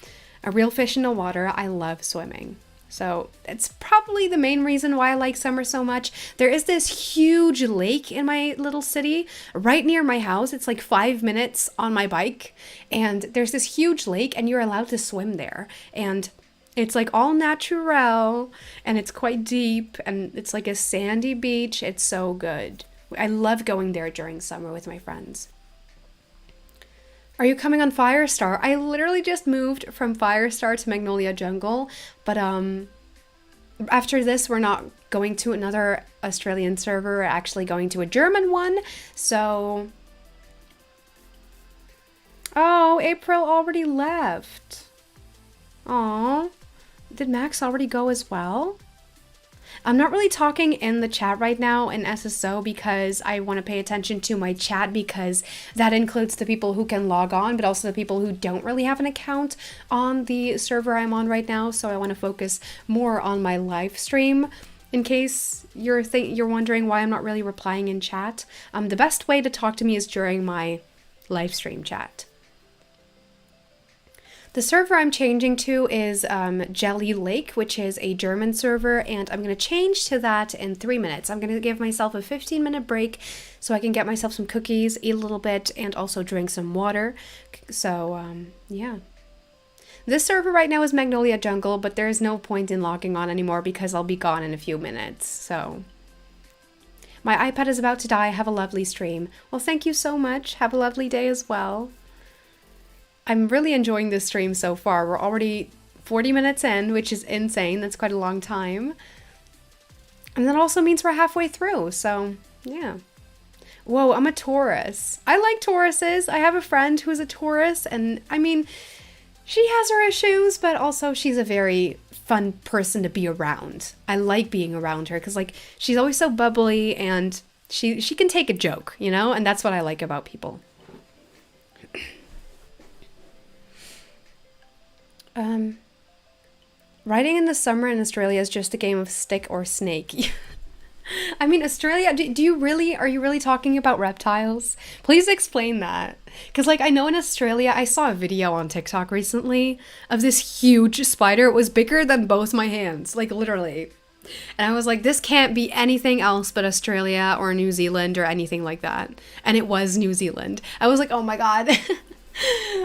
a real fish in the water. I love swimming. So it's probably the main reason why I like summer so much. There is this huge lake in my little city right near my house. It's like 5 minutes on my bike, and there's this huge lake and you're allowed to swim there. And it's like all natural and it's quite deep and it's like a sandy beach. It's so good. I love going there during summer with my friends. Are you coming on Firestar? I literally just moved from Firestar to Magnolia Jungle, but after this we're not going to another Australian server, we're actually going to a German one, so... Oh, April already left. Aw, did Max already go as well? I'm not really talking in the chat right now in SSO because I want to pay attention to my chat, because that includes the people who can log on, but also the people who don't really have an account on the server I'm on right now. So I want to focus more on my live stream. In case you're wondering why I'm not really replying in chat, the best way to talk to me is during my live stream chat. The server I'm changing to is Jelly Lake, which is a German server, and I'm going to change to that in 3 minutes. I'm going to give myself a 15-minute break so I can get myself some cookies, eat a little bit, and also drink some water. So, yeah. This server right now is Magnolia Jungle, but there is no point in logging on anymore because I'll be gone in a few minutes, so... My iPad is about to die. Have a lovely stream. Well, thank you so much. Have a lovely day as well. I'm really enjoying this stream so far. We're already 40 minutes in, which is insane. That's quite a long time. And that also means we're halfway through, so yeah. Whoa, I'm a Taurus. I like Tauruses. I have a friend who's a Taurus, and I mean, she has her issues, but also she's a very fun person to be around. I like being around her because, like, she's always so bubbly and she can take a joke, you know? And that's what I like about people. Riding in the summer in Australia is just a game of stick or snake. I mean, Australia, are you really talking about reptiles? Please explain that. Because, like, I know in Australia, I saw a video on TikTok recently of this huge spider. It was bigger than both my hands, like, literally. And I was like, this can't be anything else but Australia or New Zealand or anything like that. And it was New Zealand. I was like, oh my god.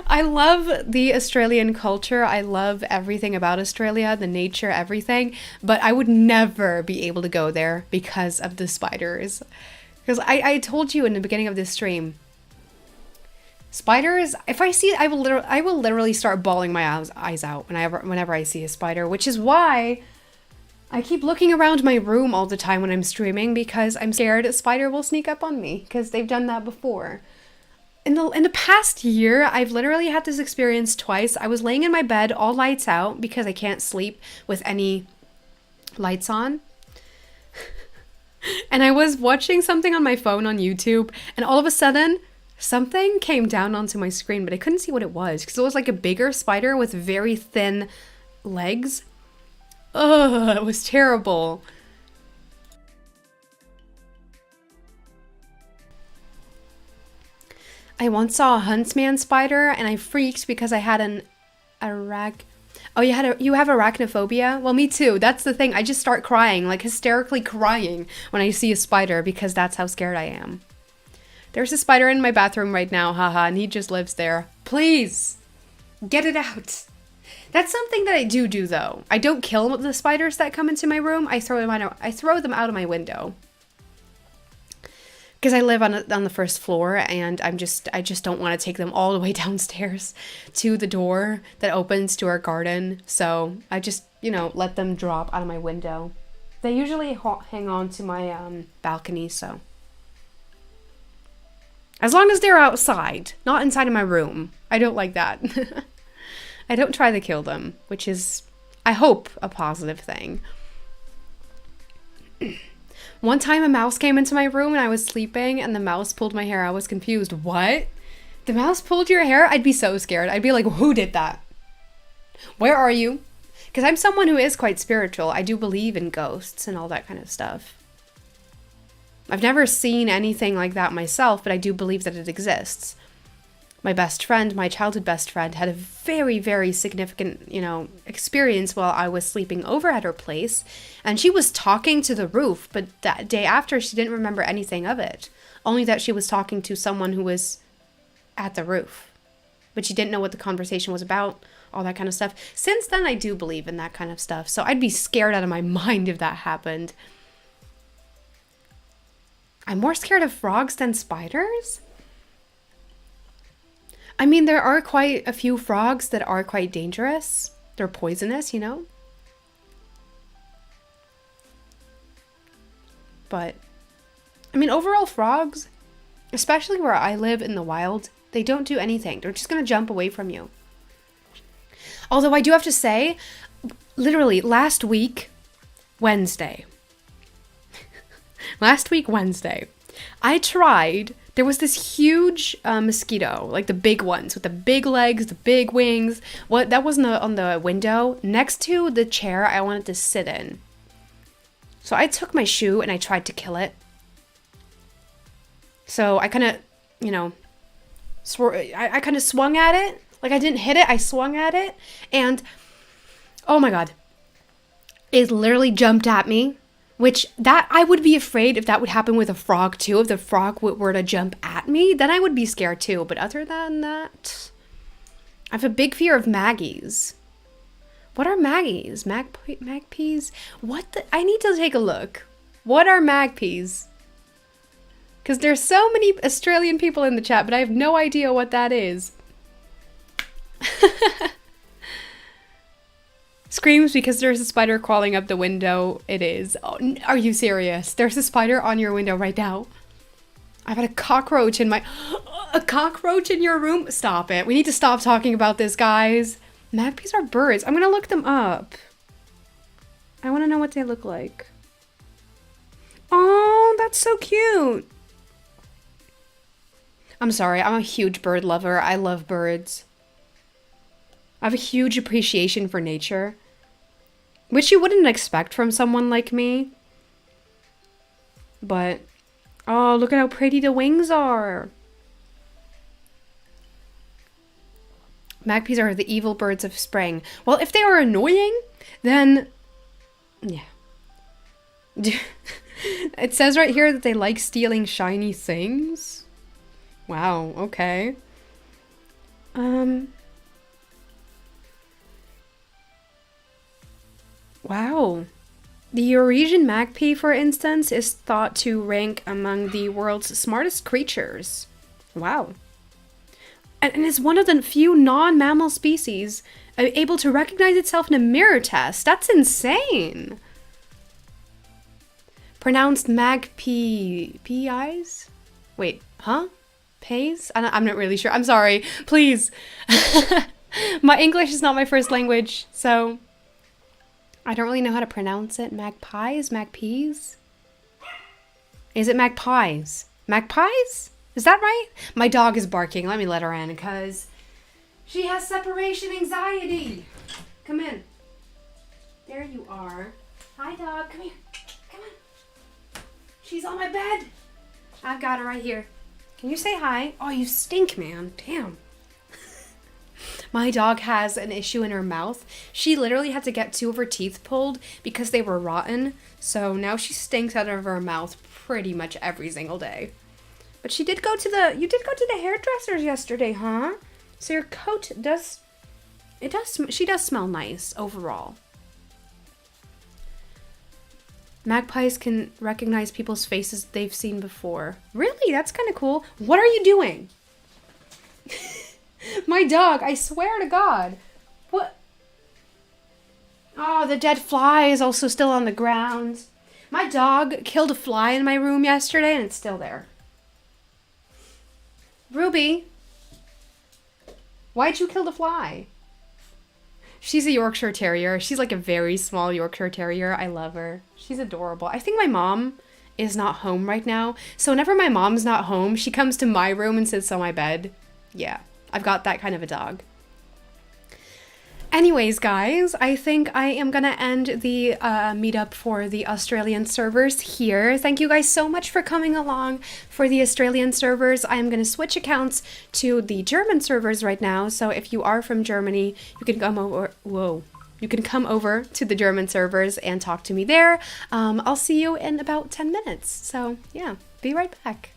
I love the Australian culture. I love everything about Australia, the nature, everything. But I would never be able to go there because of the spiders. Because I told you in the beginning of this stream, spiders, if I see it, I will literally start bawling my eyes out whenever I see a spider, which is why I keep looking around my room all the time when I'm streaming, because I'm scared a spider will sneak up on me, because they've done that before. In the past year, I've literally had this experience twice. I was laying in my bed, all lights out, because I can't sleep with any lights on. And I was watching something on my phone on YouTube, and all of a sudden, something came down onto my screen, but I couldn't see what it was, because it was like a bigger spider with very thin legs. Ugh, it was terrible. I once saw a huntsman spider and I freaked because I had an Oh, you have arachnophobia? Well, me too. That's the thing. I just start crying, like hysterically crying when I see a spider because that's how scared I am. There's a spider in my bathroom right now, haha, and he just lives there. Please, get it out. That's something that I do though. I don't kill the spiders that come into my room. I throw them out of my window. Because I live on the first floor, and I just don't want to take them all the way downstairs to the door that opens to our garden. So I just, let them drop out of my window. They usually hang on to my balcony, so. As long as they're outside, not inside of my room. I don't like that. I don't try to kill them, which is, I hope, a positive thing. One time a mouse came into my room and I was sleeping and the mouse pulled my hair. I was confused. What? The mouse pulled your hair? I'd be so scared. I'd be like, who did that? Where are you? Because I'm someone who is quite spiritual. I do believe in ghosts and all that kind of stuff. I've never seen anything like that myself, but I do believe that it exists. My best friend, my childhood best friend, had a very, very significant, experience while I was sleeping over at her place. And she was talking to the roof, but that day after, she didn't remember anything of it. Only that she was talking to someone who was at the roof. But she didn't know what the conversation was about, all that kind of stuff. Since then, I do believe in that kind of stuff. So I'd be scared out of my mind if that happened. I'm more scared of frogs than spiders? I mean, there are quite a few frogs that are quite dangerous. They're poisonous, But, I mean, overall frogs, especially where I live in the wild, they don't do anything. They're just going to jump away from you. Although I do have to say, literally last week, Wednesday, I tried. There was this huge mosquito, like the big ones with the big legs, the big wings. That wasn't on the window, next to the chair I wanted to sit in. So I took my shoe and I tried to kill it. So I kind of, I kind of swung at it. Like I didn't hit it, I swung at it. And, oh my God, it literally jumped at me. Which, that I would be afraid if that would happen with a frog too. If the frog were to jump at me, then I would be scared too. But other than that, I have a big fear of maggies. What are maggies? Magpies? I need to take a look. What are magpies? Because there's so many Australian people in the chat, but I have no idea what that is. Screams because there's a spider crawling up the window. It is. Oh, are you serious? There's a spider on your window right now. I've had a cockroach in a cockroach in your room? Stop it. We need to stop talking about this, guys. Magpies are birds. I'm gonna look them up. I want to know what they look like. Oh, that's so cute. I'm sorry. I'm a huge bird lover. I love birds. I have a huge appreciation for nature, which you wouldn't expect from someone like me. But, oh, look at how pretty the wings are. Magpies are the evil birds of spring. Well, if they are annoying, then, yeah. It says right here that they like stealing shiny things. Wow, okay. Wow. The Eurasian magpie, for instance, is thought to rank among the world's smartest creatures. Wow. And is one of the few non-mammal species able to recognize itself in a mirror test. That's insane. Pronounced magpie. P-eyes? Wait, huh? Pays? I'm not really sure. I'm sorry. Please. My English is not my first language, so I don't really know how to pronounce it. Magpies? Magpies? Is it magpies? Magpies? Is that right? My dog is barking. Let me let her in because she has separation anxiety. Come in. There you are. Hi, dog. Come here. Come on. She's on my bed. I've got her right here. Can you say hi? Oh, you stink, man. Damn. My dog has an issue in her mouth. She literally had to get 2 of her teeth pulled because they were rotten. So now she stinks out of her mouth pretty much every single day. But you did go to the hairdressers yesterday, huh? So your coat she does smell nice overall. Magpies can recognize people's faces they've seen before. Really? That's kind of cool. What are you doing? My dog, I swear to God. What? Oh, the dead fly is also still on the ground. My dog killed a fly in my room yesterday and it's still there. Ruby, why'd you kill the fly? She's a Yorkshire Terrier. She's like a very small Yorkshire Terrier. I love her. She's adorable. I think my mom is not home right now. So whenever my mom's not home, she comes to my room and sits on my bed. Yeah, I've got that kind of a dog. Anyways, guys, I think I am going to end the meetup for the Australian servers here. Thank you guys so much for coming along for the Australian servers. I am going to switch accounts to the German servers right now. So if you are from Germany, you can come over. Whoa. You can come over to the German servers and talk to me there. I'll see you in about 10 minutes. So yeah, be right back.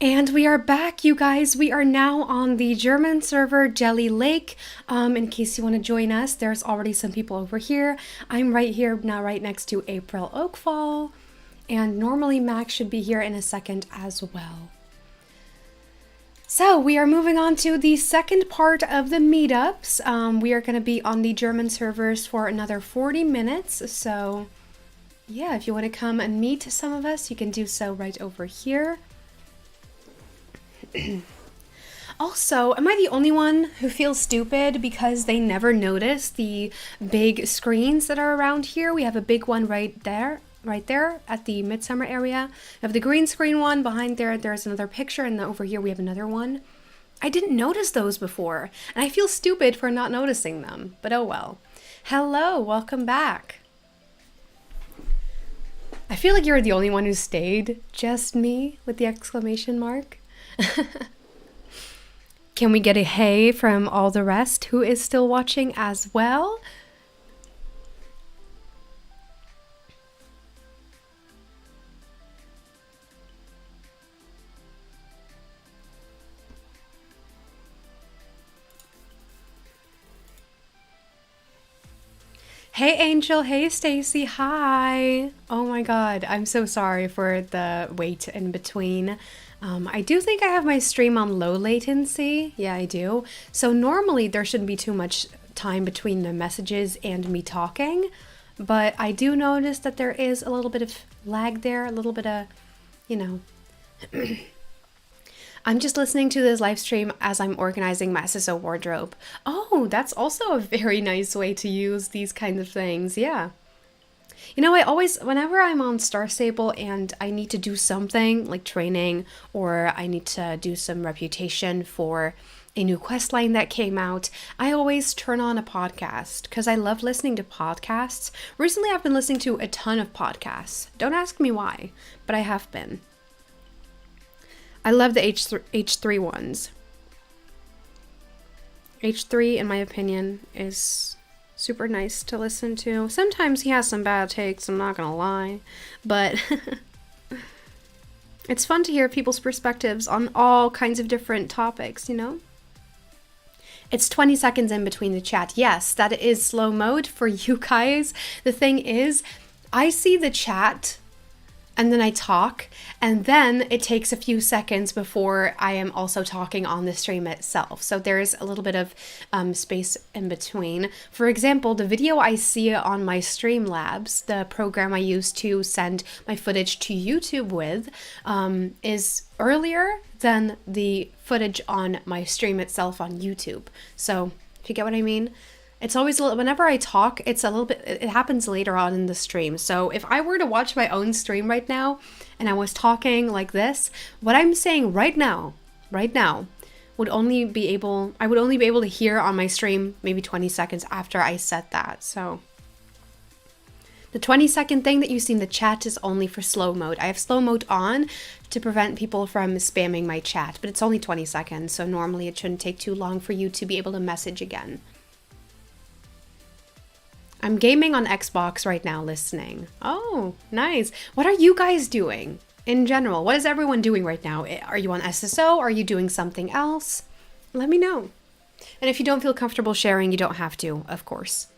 And we are back, you guys. We are now on the German server Jelly Lake. In case you want to join us, there's already some people over here. I'm right here now, right next to April Oakfall. And normally Max should be here in a second as well. So we are moving on to the second part of the meetups. We are going to be on the German servers for another 40 minutes. So yeah, if you want to come and meet some of us, you can do so right over here. Also, am I the only one who feels stupid because they never notice the big screens that are around here? We have a big one right there at the midsummer area. We have the green screen one behind there. There's another picture, and over here we have another one. I didn't notice those before, and I feel stupid for not noticing them, but oh well. Hello, welcome back. I feel like you're the only one who stayed. Just me with the exclamation mark. Can we get a hey from all the rest who is still watching as well? Hey Angel, hey Stacy, hi. Oh my god, I'm so sorry for the wait in between. I do think I have my stream on low latency. Yeah, I do. So normally there shouldn't be too much time between the messages and me talking, but I do notice that there is a little bit of lag there, a little bit of, you know. I'm just listening to this live stream as I'm organizing my SSO wardrobe. Oh, that's also a very nice way to use these kinds of things. Yeah. You know, I always, whenever I'm on Star Stable and I need to do something like training, or I need to do some reputation for a new quest line that came out, I always turn on a podcast because I love listening to podcasts. Recently, I've been listening to a ton of podcasts. Don't ask me why, but I have been. I love the H3 ones. H3, in my opinion, is super nice to listen to. Sometimes he has some bad takes, I'm not gonna lie, but it's fun to hear people's perspectives on all kinds of different topics, you know? It's 20 seconds in between the chat. Yes, that is slow mode for you guys. The thing is, I see the chat and then I talk, and then it takes a few seconds before I am also talking on the stream itself. So there's a little bit of space in between. For example, the video I see on my Streamlabs, the program I use to send my footage to YouTube with, is earlier than the footage on my stream itself on YouTube. So if you get what I mean? It's always, whenever I talk, it's a little bit, it happens later on in the stream. So if I were to watch my own stream right now, and I was talking like this, what I'm saying right now, would only be able, I would only be able to hear on my stream maybe 20 seconds after I said that. So the 20-second thing that you see in the chat is only for slow mode. I have slow mode on to prevent people from spamming my chat, but it's only 20 seconds. So normally it shouldn't take too long for you to be able to message again. I'm gaming on Xbox right now, listening. Oh, nice. What are you guys doing in general? What is everyone doing right now? Are you on SSO? Are you doing something else? Let me know. And if you don't feel comfortable sharing, you don't have to, of course.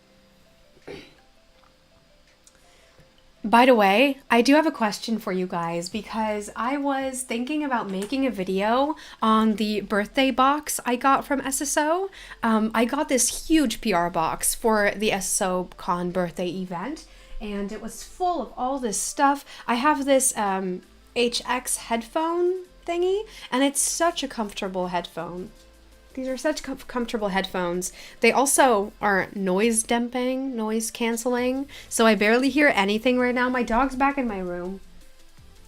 By the way, I do have a question for you guys because I was thinking about making a video on the birthday box I got from SSO. I got this huge PR box for the SSO Con birthday event, and it was full of all this stuff. I have this HX headphone thingy, and it's such a comfortable headphone. These are such comfortable headphones. They also are noise damping, noise canceling, so I barely hear anything right now. My dog's back in my room.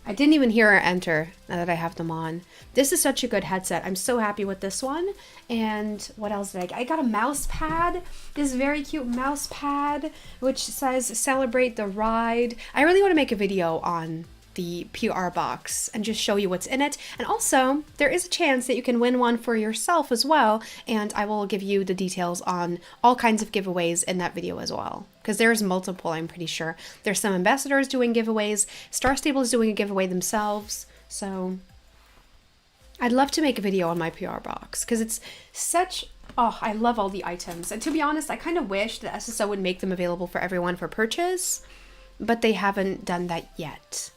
I didn't even hear her enter now that I have them on. This is such a good headset. I'm so happy with this one. And what else did I get? I got a mouse pad. This very cute mouse pad, which says celebrate the ride. I really want to make a video on the PR box and just show you what's in it. And also, there is a chance that you can win one for yourself as well, and I will give you the details on all kinds of giveaways in that video as well, because there's multiple, I'm pretty sure. There's some ambassadors doing giveaways, Star Stable is doing a giveaway themselves, so I'd love to make a video on my PR box because it's such, oh, I love all the items. And to be honest, I kind of wish that SSO would make them available for everyone for purchase, but they haven't done that yet.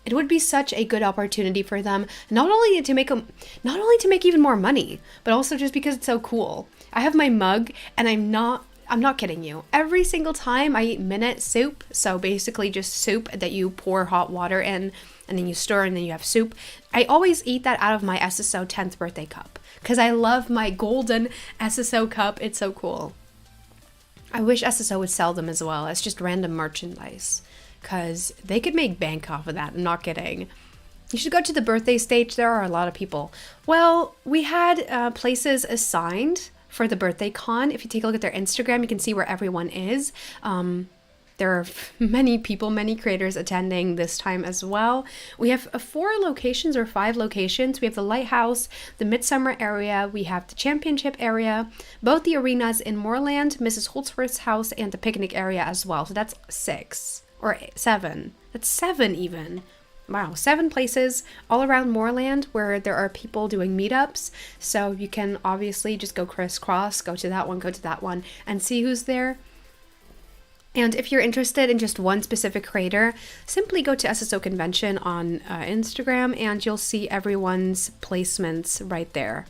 It would be such a good opportunity for them, not only to make even more money, but also just because it's so cool. I have my mug, and I'm not kidding you. Every single time I eat minute soup, so basically just soup that you pour hot water in, and then you stir, and then you have soup. I always eat that out of my SSO 10th birthday cup, because I love my golden SSO cup. It's so cool. I wish SSO would sell them as well as just random merchandise, because they could make bank off of that. I'm not kidding. You should go to the birthday stage. There are a lot of people. Well, we had places assigned for the birthday con. If you take a look at their Instagram, you can see where everyone is. There are many people, many creators attending this time as well. We have 4 locations or 5 locations. We have the Lighthouse, the Midsummer area, we have the Championship area, both the arenas in Moorland, Mrs. Holdsworth's house, and the picnic area as well. So that's 6 or 7. That's 7 even. Wow, 7 places all around Moorland where there are people doing meetups. So you can obviously just go crisscross, go to that one, and see who's there. And if you're interested in just one specific creator, simply go to SSO Convention on Instagram and you'll see everyone's placements right there.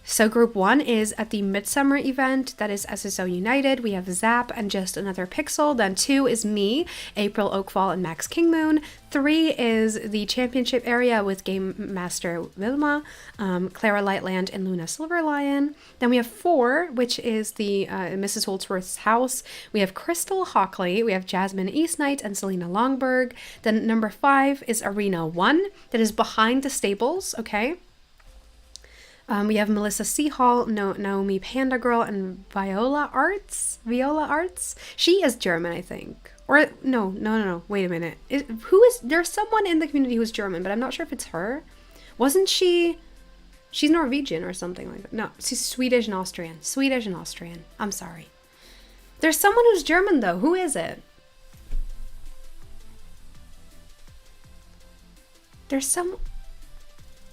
So group 1 is at the Midsummer event, that is SSO United. We have Zap and Just Another Pixel. Then 2 is me, April Oakfall and Max Kingmoon. 3 is the Championship area with Game Master Wilma, Clara Lightland, and Luna Silverlion. Then we have 4, which is the Mrs. Holdsworth's house. We have Crystal Hockley, we have Jasmine Eastnight, and Selena Longberg. Then number 5 is Arena 1, that is behind the stables, okay? We have Melissa Seahall, Naomi Panda Girl, and Viola Arts. She is German, I think. Or, no. Wait a minute. There's someone in the community who's German, but I'm not sure if it's her. Wasn't she... She's Norwegian or something like that. No, she's Swedish and Austrian. I'm sorry. There's someone who's German, though. Who is it? There's some...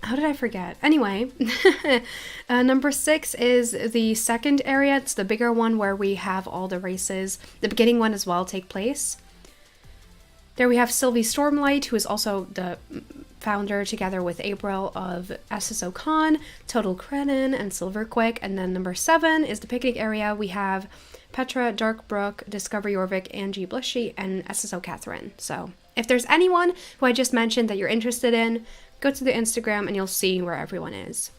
How did I forget? Anyway, number 6 is the second area. It's the bigger one where we have all the races, the beginning one as well, take place. There we have Sylvie Stormlight, who is also the founder together with April of SSO Con, Total Krenin, and Silverquick. And then number 7 is the picnic area. We have Petra, Darkbrook, Discover Jorvik, Angie Blushy, and SSO Catherine. So if there's anyone who I just mentioned that you're interested in, go to the Instagram and you'll see where everyone is.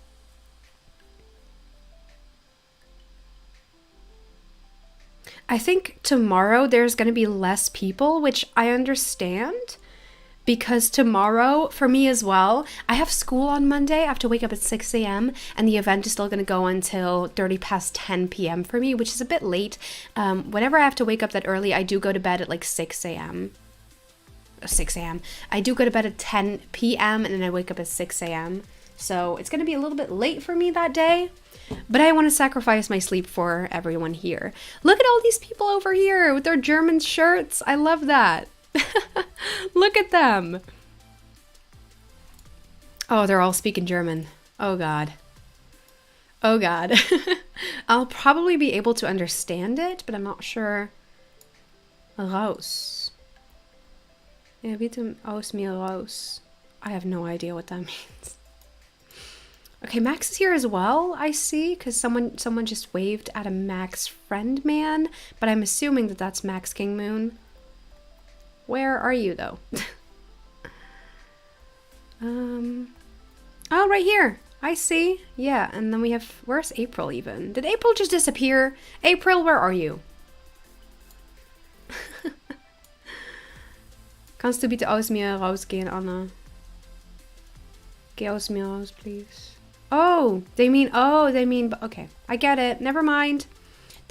I think tomorrow there's going to be less people, which I understand, because tomorrow, for me as well, I have school on Monday. I have to wake up at 6 a.m. and the event is still going to go until 30 past 10 p.m. for me, which is a bit late. Whenever I have to wake up that early, I do go to bed at like 6 a.m. I do go to bed at 10 p.m. and then I wake up at 6 a.m. So it's going to be a little bit late for me that day, but I want to sacrifice my sleep for everyone here. Look at all these people over here with their German shirts. I love that. Look at them. Oh, they're all speaking German. Oh God. I'll probably be able to understand it, but I'm not sure. Raus. Ja, bitte aus mir raus. I have no idea what that means. Okay, Max is here as well, I see, because someone just waved at a Max friend man, but I'm assuming that that's Max Kingmoon. Where are you, though? Oh, right here. I see. Yeah, and then we have... Where's April, even? Did April just disappear? April, where are you? Kannst du bitte aus mir rausgehen, Anna? Geh aus mir raus, please. Oh, they mean, okay. I get it. Never mind.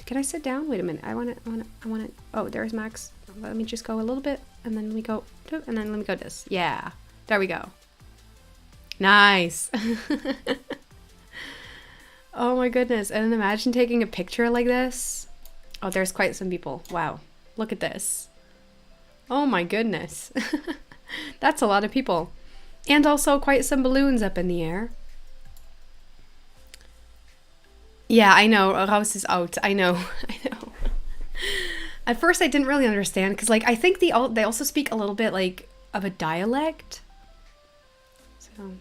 Can I sit down? Wait a minute. I want to, oh, there's Max. Let me just go a little bit, and then we go, and then let me go this. Yeah, there we go. Nice. Oh my goodness. And imagine taking a picture like this. Oh, there's quite some people. Wow. Look at this. Oh my goodness. That's a lot of people. And also quite some balloons up in the air. Yeah, I know. Raus is out. I know. I know. At first, I didn't really understand because, like, I think they also speak a little bit like of a dialect. So,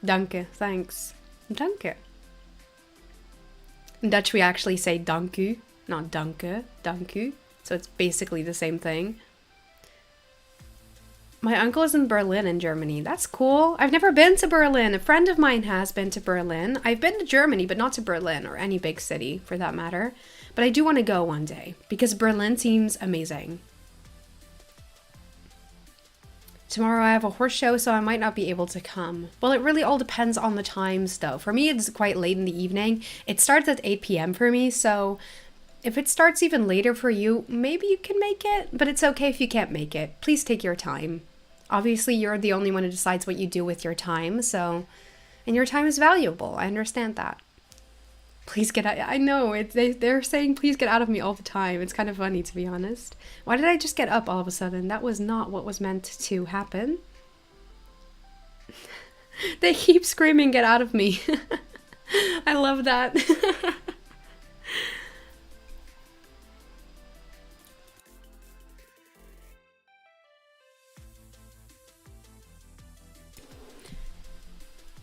danke, thanks, danke. In Dutch, we actually say dank u, not danke, dank u. So it's basically the same thing. My uncle is in Berlin in Germany. That's cool. I've never been to Berlin. A friend of mine has been to Berlin. I've been to Germany, but not to Berlin or any big city for that matter. But I do want to go one day because Berlin seems amazing. Tomorrow I have a horse show, so I might not be able to come. Well, it really all depends on the times though. For me, it's quite late in the evening. It starts at 8 p.m. for me, so if it starts even later for you, maybe you can make it, but it's okay if you can't make it. Please take your time. Obviously, you're the only one who decides what you do with your time, so, and your time is valuable. I understand that. Please get out. I know, they're saying please get out of me all the time. It's kind of funny, to be honest. Why did I just get up all of a sudden? That was not what was meant to happen. They keep screaming, get out of me. I love that.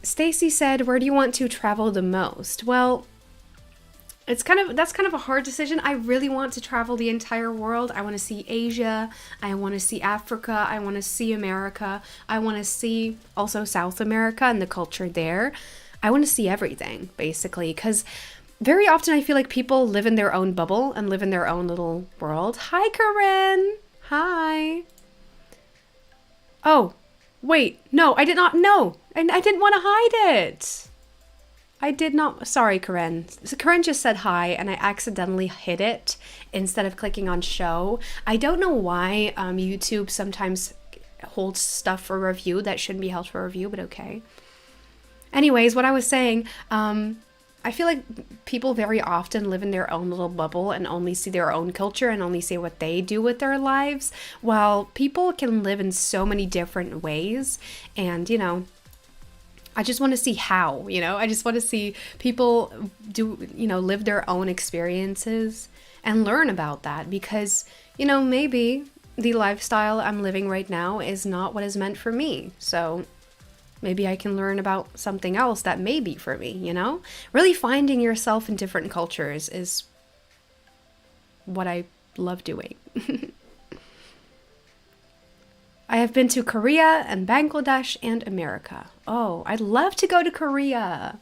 Stacy said, where do you want to travel the most? Well, that's kind of a hard decision. I really want to travel the entire world. I want to see Asia. I want to see Africa. I want to see America. I want to see also South America and the culture there. I want to see everything, basically, because very often I feel like people live in their own bubble and live in their own little world. Hi, Corinne. Hi. Oh, wait. No, I did not. No, I didn't want to hide it. I did not. Sorry, Corinne. So Corinne just said hi and I accidentally hit it instead of clicking on show. I don't know why YouTube sometimes holds stuff for review that shouldn't be held for review, but okay. Anyways, what I was saying, I feel like people very often live in their own little bubble and only see their own culture and only see what they do with their lives, while people can live in so many different ways. And, you know, I just want to see how, you know, I just want to see people do, you know, live their own experiences and learn about that because, you know, maybe the lifestyle I'm living right now is not what is meant for me. So maybe I can learn about something else that may be for me, you know? Really finding yourself in different cultures is what I love doing. I have been to Korea and Bangladesh and America. Oh, I'd love to go to Korea.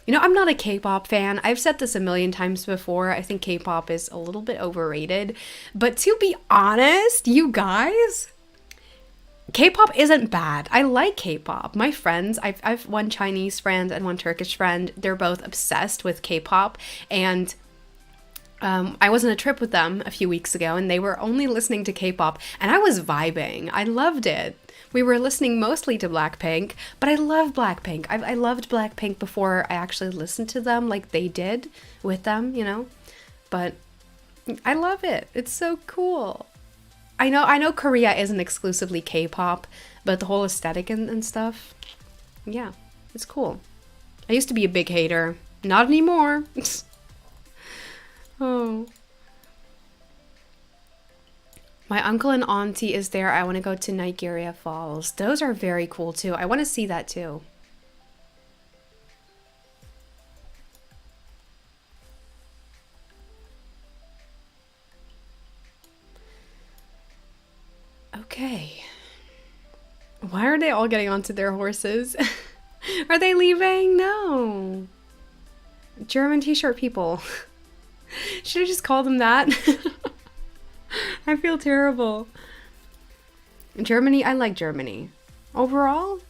You know, I'm not a K-pop fan. I've said this a million times before. I think K-pop is a little bit overrated. But to be honest, you guys, K-pop isn't bad. I like K-pop. My friends, I've one Chinese friend and one Turkish friend. They're both obsessed with K-pop. And I was on a trip with them a few weeks ago and they were only listening to K-pop and I was vibing. I loved it. We were listening mostly to Blackpink, but I love Blackpink. I loved Blackpink before I actually listened to them like they did with them, you know? But I love it. It's so cool. I know Korea isn't exclusively K-pop, but the whole aesthetic and stuff, yeah, it's cool. I used to be a big hater. Not anymore. Oh. My uncle and auntie is there. I want to go to Niagara Falls. Those are very cool too. I want to see that too. Okay. Why are they all getting onto their horses? Are they leaving? No. German t-shirt people. Should I just call them that? I feel terrible. Germany, I like Germany. Overall,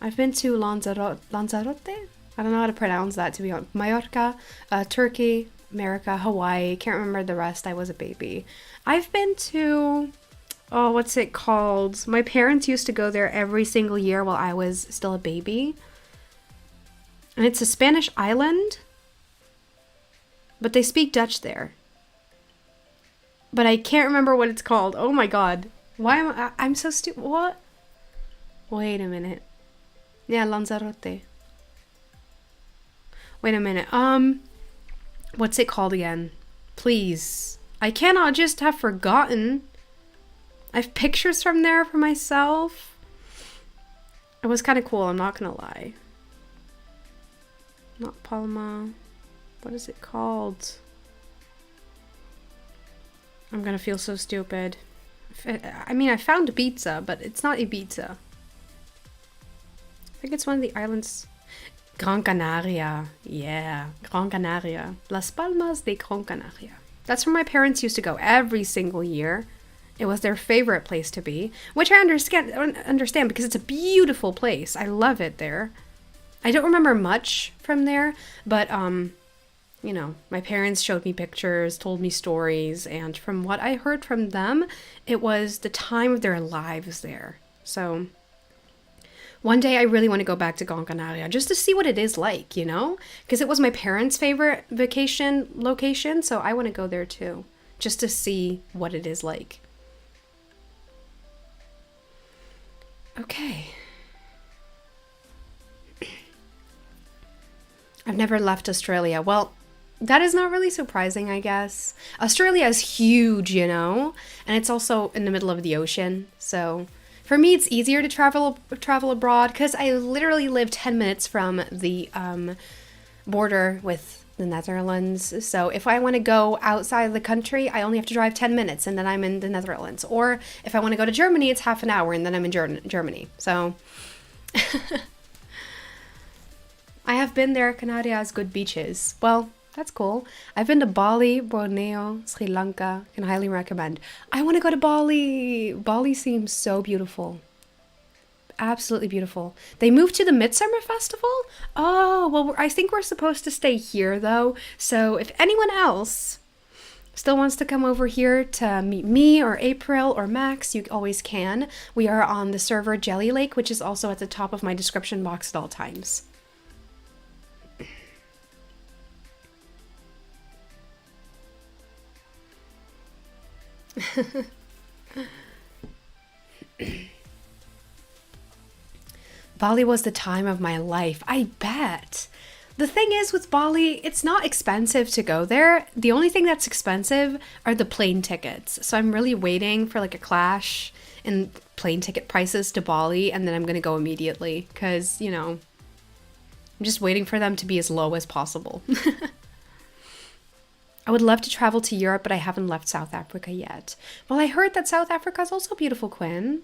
I've been to Lanzarote. I don't know how to pronounce that, to be honest. Mallorca, Turkey, America, Hawaii. Can't remember the rest. I was a baby. I've been to, oh, what's it called? My parents used to go there every single year while I was still a baby. And it's a Spanish island, but they speak Dutch there. But I can't remember what it's called. Oh my god. Why am I'm so stupid. What? Wait a minute. Yeah, Lanzarote. Wait a minute. What's it called again? Please. I cannot just have forgotten. I have pictures from there for myself. It was kind of cool, I'm not gonna lie. Not Palma. What is it called? I'm gonna feel so stupid. I mean, I found Ibiza, but it's not Ibiza. I think it's one of the islands. Gran Canaria. Yeah, Gran Canaria. Las Palmas de Gran Canaria. That's where my parents used to go every single year. It was their favorite place to be, which I understand because it's a beautiful place. I love it there. I don't remember much from there, but you know, my parents showed me pictures, told me stories, and from what I heard from them, it was the time of their lives there. So one day I really want to go back to Gran Canaria just to see what it is like, you know? Because it was my parents' favorite vacation location, so I want to go there too, just to see what it is like. Okay. I've never left Australia. Well, that is not really surprising, I guess. Australia is huge, you know? And it's also in the middle of the ocean, so for me, it's easier to travel abroad because I literally live 10 minutes from the border with the Netherlands. So if I want to go outside of the country, I only have to drive 10 minutes and then I'm in the Netherlands. Or if I want to go to Germany, it's half an hour and then I'm in Germany. So I have been there. Canada has good beaches. Well, that's cool. I've been to Bali, Borneo, Sri Lanka. Can highly recommend. I want to go to Bali. Bali seems so beautiful. Absolutely beautiful. They moved to the Midsummer Festival? Oh, well, I think we're supposed to stay here, though. So if anyone else still wants to come over here to meet me or April or Max, you always can. We are on the server Jelly Lake, which is also at the top of my description box at all times. Bali was the time of my life. I bet. The thing is with Bali, it's not expensive to go there. The only thing that's expensive are the plane tickets. So I'm really waiting for like a clash in plane ticket prices to Bali, and then I'm going to go immediately because, you know, I'm just waiting for them to be as low as possible. I would love to travel to Europe, but I haven't left South Africa yet. Well, I heard that South Africa is also beautiful, Quinn.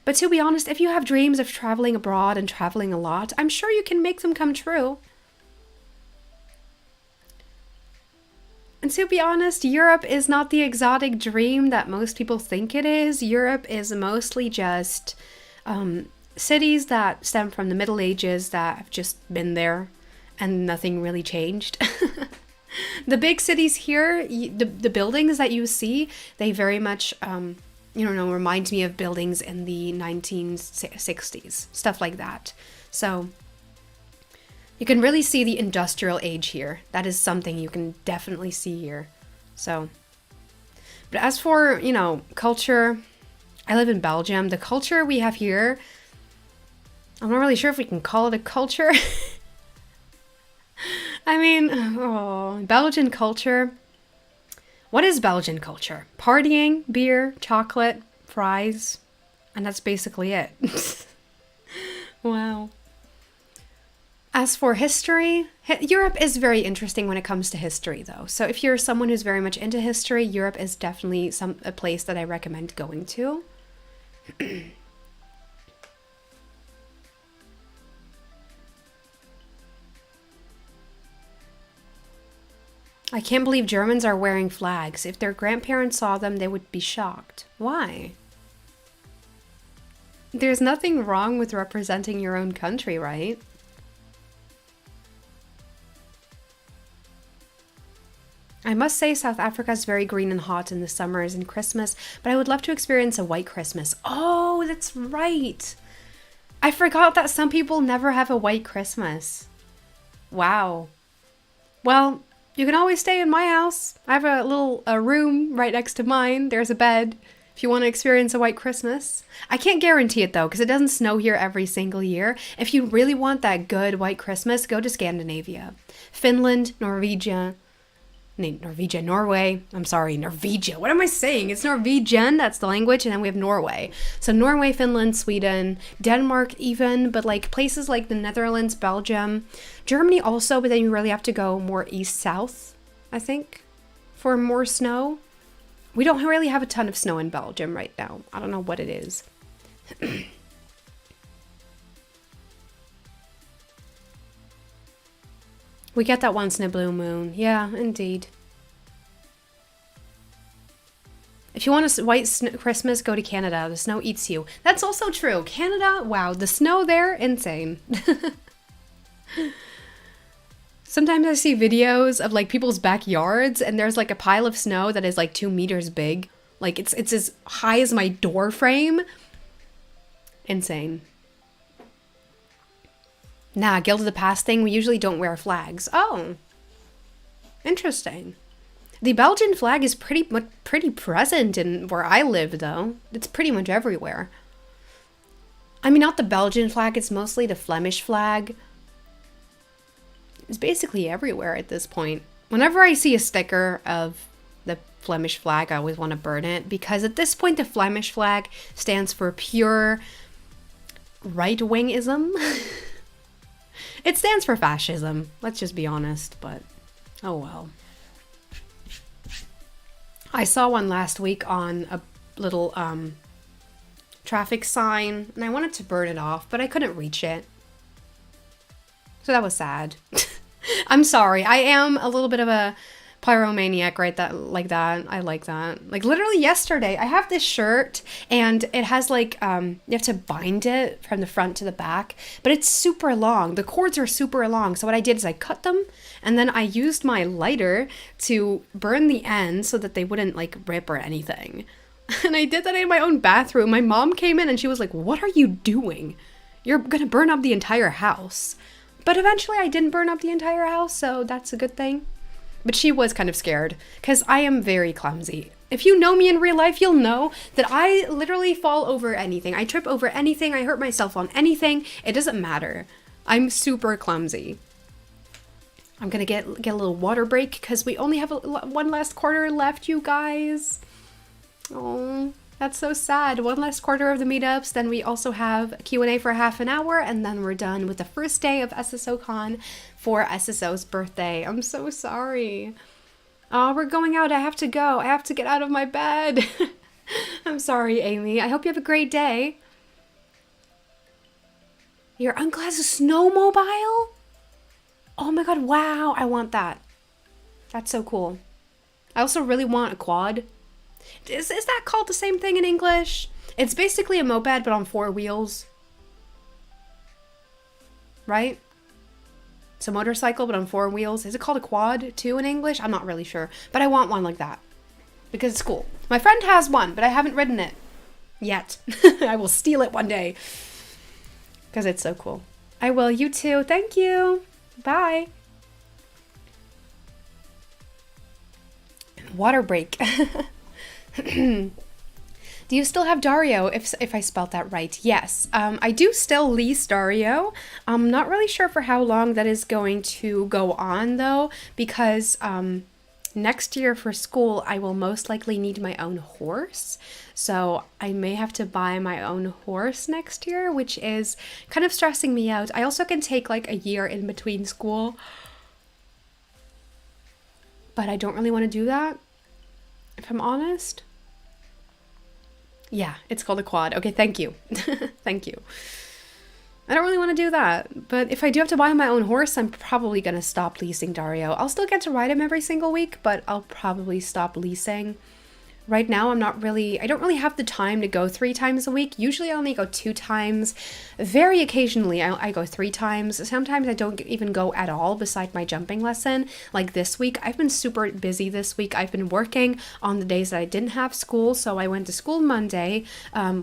But to be honest, if you have dreams of traveling abroad and traveling a lot, I'm sure you can make them come true. And to be honest, Europe is not the exotic dream that most people think it is. Europe is mostly just cities that stem from the Middle Ages that have just been there. And nothing really changed. The big cities here, the buildings that you see, they very much, remind me of buildings in the 1960s, stuff like that. So you can really see the industrial age here. That is something you can definitely see here. So, but as for, culture, I live in Belgium. The culture we have here, I'm not really sure if we can call it a culture. I mean, Belgian culture. What is Belgian culture? Partying, beer, chocolate, fries, and that's basically it. Wow. As for history, Europe is very interesting when it comes to history, though. So if you're someone who's very much into history, Europe is definitely a place that I recommend going to. I can't believe Germans are wearing flags. If their grandparents saw them, they would be shocked. Why? There's nothing wrong with representing your own country, right? I must say South Africa is very green and hot in the summers and Christmas, but I would love to experience a white Christmas. Oh, that's right. I forgot that some people never have a white Christmas. Wow. Well, You can always stay in my house. I have a little room right next to mine. There's a bed if you want to experience a white Christmas. I can't guarantee it though, because it doesn't snow here every single year. If you really want that good white Christmas, go to Scandinavia. Finland, Norwegia. Norway. I'm sorry, Norwegia. What am I saying? It's Norwegian, that's the language, and then we have Norway. So Norway, Finland, Sweden, Denmark even, but like places like the Netherlands, Belgium, Germany also, but then you really have to go more east-south, I think, for more snow. We don't really have a ton of snow in Belgium right now. I don't know what it is. We get that once in a blue moon. Yeah, indeed. If you want a white Christmas, go to Canada. The snow eats you. That's also true. Canada, wow, the snow there, insane. Sometimes I see videos of like people's backyards and there's like a pile of snow that is like 2 meters big. Like it's as high as my door frame. Insane. Nah, Guild of the Past thing, we usually don't wear flags. Oh, interesting. The Belgian flag is pretty present in where I live, though. It's pretty much everywhere. I mean, not the Belgian flag, it's mostly the Flemish flag. It's basically everywhere at this point. Whenever I see a sticker of the Flemish flag, I always want to burn it, because at this point, the Flemish flag stands for pure right-wingism. It stands for fascism, let's just be honest, but oh well. I saw one last week on a little traffic sign, and I wanted to burn it off, but I couldn't reach it. So that was sad. I'm sorry, I am a little bit of a pyromaniac, right? Like that. I like that. Like literally yesterday, I have this shirt and it has like, you have to bind it from the front to the back, but it's super long. The cords are super long. So what I did is I cut them and then I used my lighter to burn the ends so that they wouldn't like rip or anything. And I did that in my own bathroom. My mom came in and she was like, "What are you doing? You're gonna burn up the entire house." But eventually I didn't burn up the entire house, so that's a good thing. But she was kind of scared because I am very clumsy. If you know me in real life, you'll know that I literally fall over anything. I trip over anything. I hurt myself on anything. It doesn't matter. I'm super clumsy. I'm gonna get a little water break because we only have one last quarter left, you guys. Oh, that's so sad. One last quarter of the meetups. Then we also have Q&A for half an hour, and then we're done with the first day of SSO Con for SSO's birthday. I'm so sorry. Oh, we're going out. I have to go. I have to get out of my bed. I'm sorry, Amy. I hope you have a great day. Your uncle has a snowmobile? Oh my god, wow. I want that. That's so cool. I also really want a quad. Is that called the same thing in English? It's basically a moped, but on 4 wheels. Right? It's a motorcycle, but on 4 wheels. Is it called a quad, too, in English? I'm not really sure. But I want one like that. Because it's cool. My friend has one, but I haven't ridden it. Yet. I will steal it one day. Because it's so cool. I will. You too. Thank you. Bye. Water break. Do you still have Dario, if I spelled that right? Yes. I do still lease Dario. I'm not really sure for how long that is going to go on, though, because next year for school, I will most likely need my own horse. So I may have to buy my own horse next year, which is kind of stressing me out. I also can take like a year in between school, but I don't really want to do that, if I'm honest. Yeah, it's called a quad. Okay, thank you. Thank you. I don't really want to do that, but if I do have to buy my own horse, I'm probably going to stop leasing Dario. I'll still get to ride him every single week, but I'll probably stop leasing. Right now, I don't really have the time to go 3 times a week. Usually I only go 2 times. Very occasionally I go 3 times. Sometimes I don't even go at all beside my jumping lesson. Like this week, I've been super busy this week. I've been working on the days that I didn't have school. So I went to school Monday,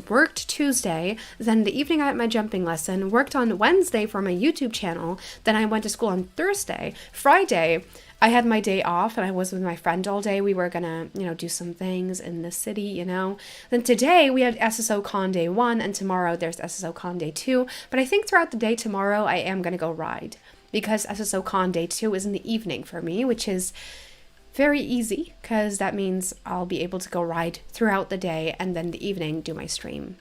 worked Tuesday, then the evening I had my jumping lesson, worked on Wednesday for my YouTube channel. Then I went to school on Thursday. Friday, I had my day off and I was with my friend all day. We were gonna, do some things in the city, Then today we had SSO Con Day 1 and tomorrow there's SSO Con Day 2. But I think throughout the day tomorrow I am gonna go ride because SSO Con Day 2 is in the evening for me, which is very easy because that means I'll be able to go ride throughout the day and then the evening do my stream.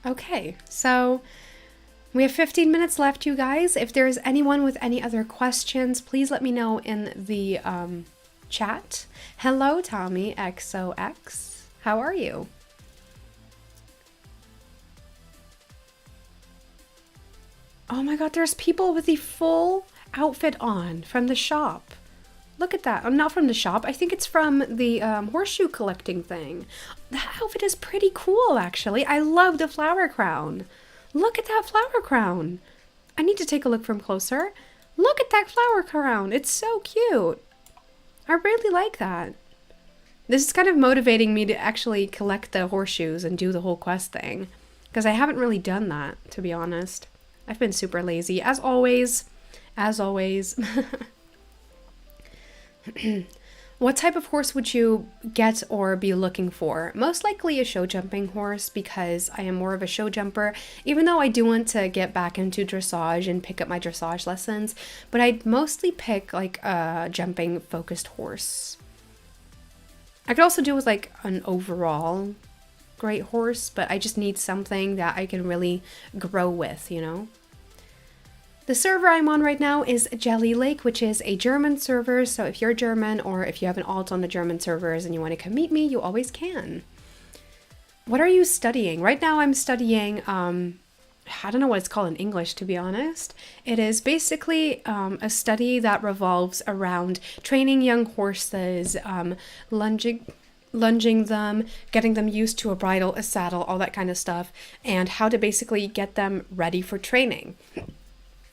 Okay, so we have 15 minutes left, you guys. If there's anyone with any other questions, please let me know in the chat. Hello, Tommy XOX. How are you? Oh my god, there's people with the full outfit on from the shop. Look at that. I'm not from the shop. I think it's from the horseshoe collecting thing. That outfit is pretty cool, actually. I love the flower crown. Look at that flower crown. I need to take a look from closer. Look at that flower crown. It's so cute. I really like that. This is kind of motivating me to actually collect the horseshoes and do the whole quest thing. Because I haven't really done that, to be honest. I've been super lazy, as always. As always. What type of horse would you get or be looking for? Most likely a show jumping horse because I am more of a show jumper, even though I do want to get back into dressage and pick up my dressage lessons, but I'd mostly pick like a jumping focused horse. I could also do with like an overall great horse, but I just need something that I can really grow with, The server I'm on right now is Jelly Lake, which is a German server, so if you're German or if you have an alt on the German servers and you want to come meet me, you always can. What are you studying? Right now I'm studying, I don't know what it's called in English, to be honest. It is basically a study that revolves around training young horses, lunging them, getting them used to a bridle, a saddle, all that kind of stuff, and how to basically get them ready for training.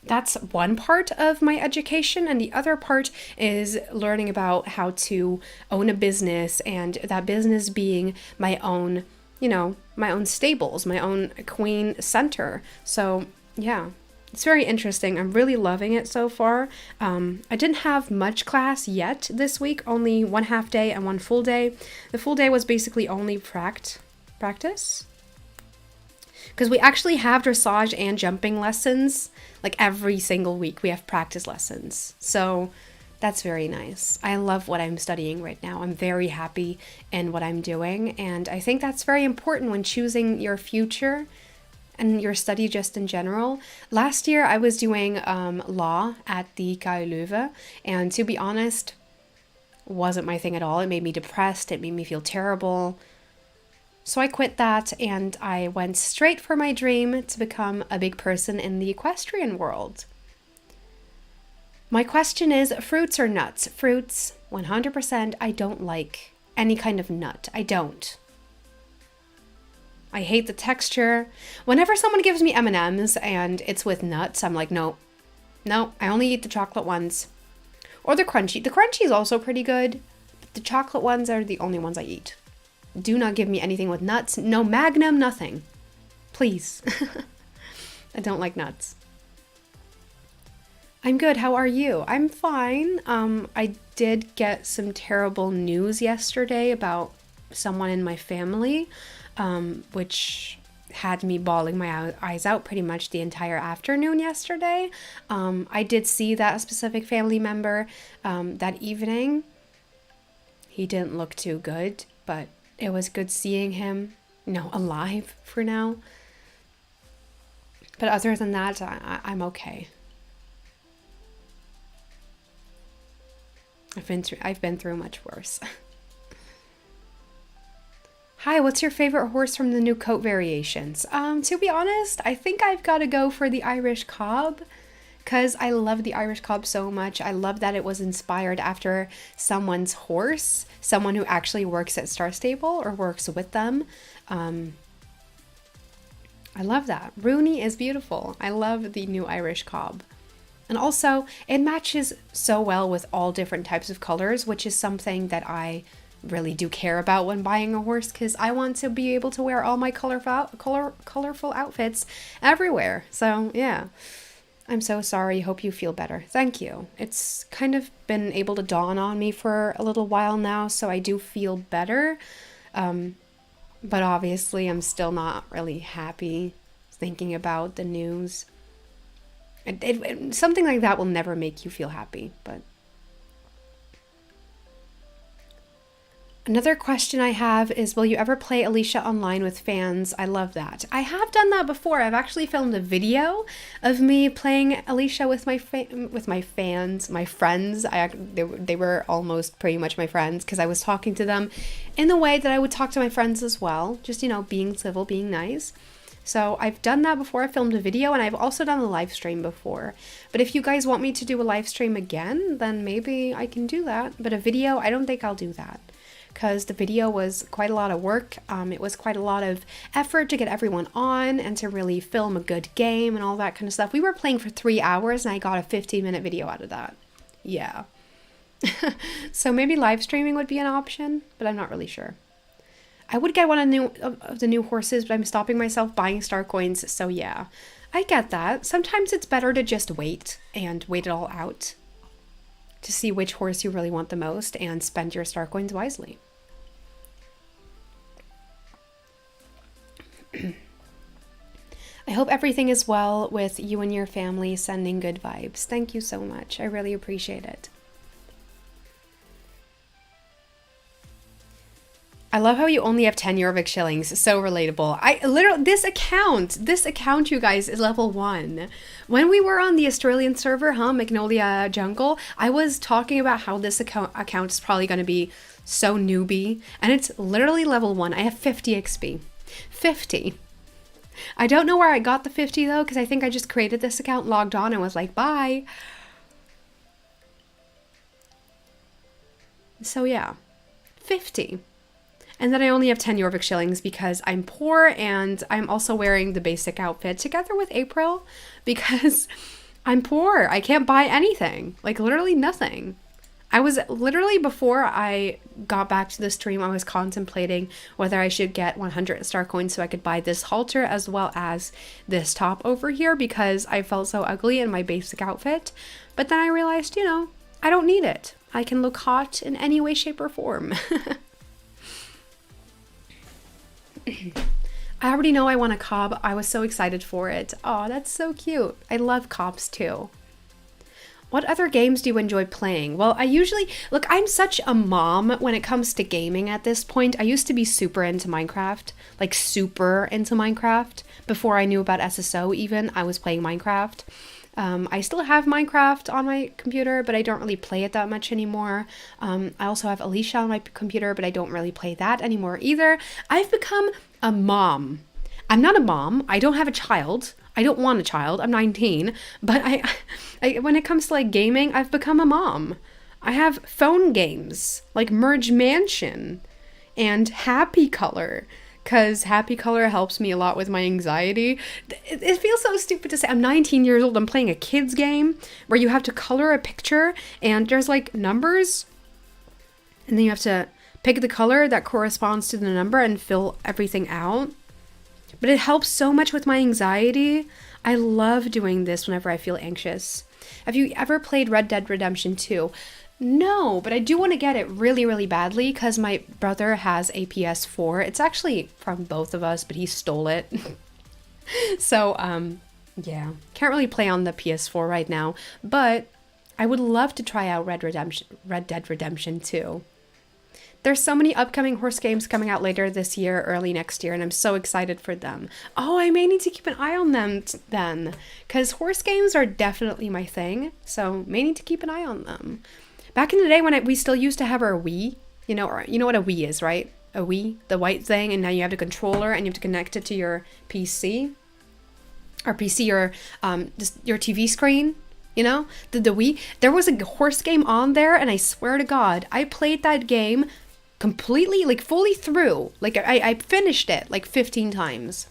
That's one part of my education, and the other part is learning about how to own a business, and that business being my own, my own stables, my own queen center. So yeah, it's very interesting. I'm really loving it so far. I didn't have much class yet this week, only 1 half day and 1 full day. The full day was basically only practice. Because we actually have dressage and jumping lessons, like every single week we have practice lessons. So that's very nice. I love what I'm studying right now. I'm very happy in what I'm doing. And I think that's very important when choosing your future and your study just in general. Last year I was doing law at the KU Leuven. And to be honest, wasn't my thing at all. It made me depressed. It made me feel terrible. So I quit that and I went straight for my dream to become a big person in the equestrian world. My question is, fruits or nuts? Fruits, 100%. I don't like any kind of nut. I don't. I hate the texture. Whenever someone gives me M&Ms and it's with nuts, I'm like, no, I only eat the chocolate ones. Or the crunchy. The crunchy is also pretty good, but the chocolate ones are the only ones I eat. Do not give me anything with nuts. No Magnum, nothing. Please. I don't like nuts. I'm good. How are you? I'm fine. I did get some terrible news yesterday about someone in my family, which had me bawling my eyes out pretty much the entire afternoon yesterday. I did see that specific family member that evening. He didn't look too good, but it was good seeing him, alive for now. But other than that, I'm okay. I've been through much worse. Hi, what's your favorite horse from the new coat variations? To be honest, I think I've got to go for the Irish Cob. Because I love the Irish Cob so much. I love that it was inspired after someone's horse, someone who actually works at Star Stable or works with them. I love that. Rooney is beautiful. I love the new Irish Cob. And also, it matches so well with all different types of colors, which is something that I really do care about when buying a horse, because I want to be able to wear all my colorful outfits everywhere. So yeah, I'm so sorry. Hope you feel better. Thank you. It's kind of been able to dawn on me for a little while now, so I do feel better. But obviously I'm still not really happy thinking about the news. Something like that will never make you feel happy, but... Another question I have is, will you ever play Alicia online with fans? I love that. I have done that before. I've actually filmed a video of me playing Alicia with my fans, my friends. They were almost pretty much my friends, because I was talking to them in the way that I would talk to my friends as well. Just, being civil, being nice. So I've done that before. I filmed a video, and I've also done a live stream before. But if you guys want me to do a live stream again, then maybe I can do that. But a video, I don't think I'll do that, because the video was quite a lot of work. It was quite a lot of effort to get everyone on and to really film a good game and all that kind of stuff. We were playing for 3 hours and I got a 15-minute video out of that. Yeah. So maybe live streaming would be an option, but I'm not really sure. I would get one of the new horses, but I'm stopping myself buying star coins, so yeah. I get that. Sometimes it's better to just wait and wait it all out to see which horse you really want the most and spend your star coins wisely. I hope everything is well with you and your family. Sending good vibes. Thank you so much. I really appreciate it. I love how you only have 10 Jorvik shillings. So relatable. This account, you guys, is level 1. When we were on the Australian server, Magnolia Jungle, I was talking about how this account is probably going to be so newbie, and it's literally level 1. I have 50 XP. 50. I don't know where I got the 50 though, because I think I just created this account, logged on, and was like, bye. So yeah, 50. And then I only have 10 Jorvik shillings because I'm poor, and I'm also wearing the basic outfit together with April because I'm poor. I can't buy anything, like literally nothing. I was literally, before I got back to the stream, I was contemplating whether I should get 100 star coins so I could buy this halter as well as this top over here, because I felt so ugly in my basic outfit. But then I realized, I don't need it. I can look hot in any way, shape, or form. I already know I want a cob. I was so excited for it. Oh, that's so cute. I love cobs too. What other games do you enjoy playing? Well, I'm such a mom when it comes to gaming at this point. I used to be super into Minecraft, like super into Minecraft. Before I knew about SSO even, I was playing Minecraft. I still have Minecraft on my computer, but I don't really play it that much anymore. I also have Alicia on my computer, but I don't really play that anymore either. I've become a mom. I'm not a mom. I don't have a child. I don't want a child. I'm 19. But I when it comes to like gaming, I've become a mom. I have phone games like Merge Mansion and Happy Color, because Happy Color helps me a lot with my anxiety. It feels so stupid to say. I'm 19 years old. I'm playing a kid's game where you have to color a picture and there's like numbers, and then you have to pick the color that corresponds to the number and fill everything out. But it helps so much with my anxiety. I love doing this whenever I feel anxious. Have you ever played Red Dead Redemption 2? No, but I do want to get it really, really badly because my brother has a PS4. It's actually from both of us, but he stole it. So, yeah. Can't really play on the PS4 right now, but I would love to try out Red Dead Redemption 2. There's so many upcoming horse games coming out later this year, early next year, and I'm so excited for them. Oh, I may need to keep an eye on them then, because horse games are definitely my thing, so may need to keep an eye on them. Back in the day when we still used to have our Wii, you know what a Wii is, right? A Wii, the white thing, and now you have the controller and you have to connect it to your PC. Or PC, your TV screen, the Wii. There was a horse game on there, and I swear to God, I played that game completely, like fully through. Like I finished it like 15 times.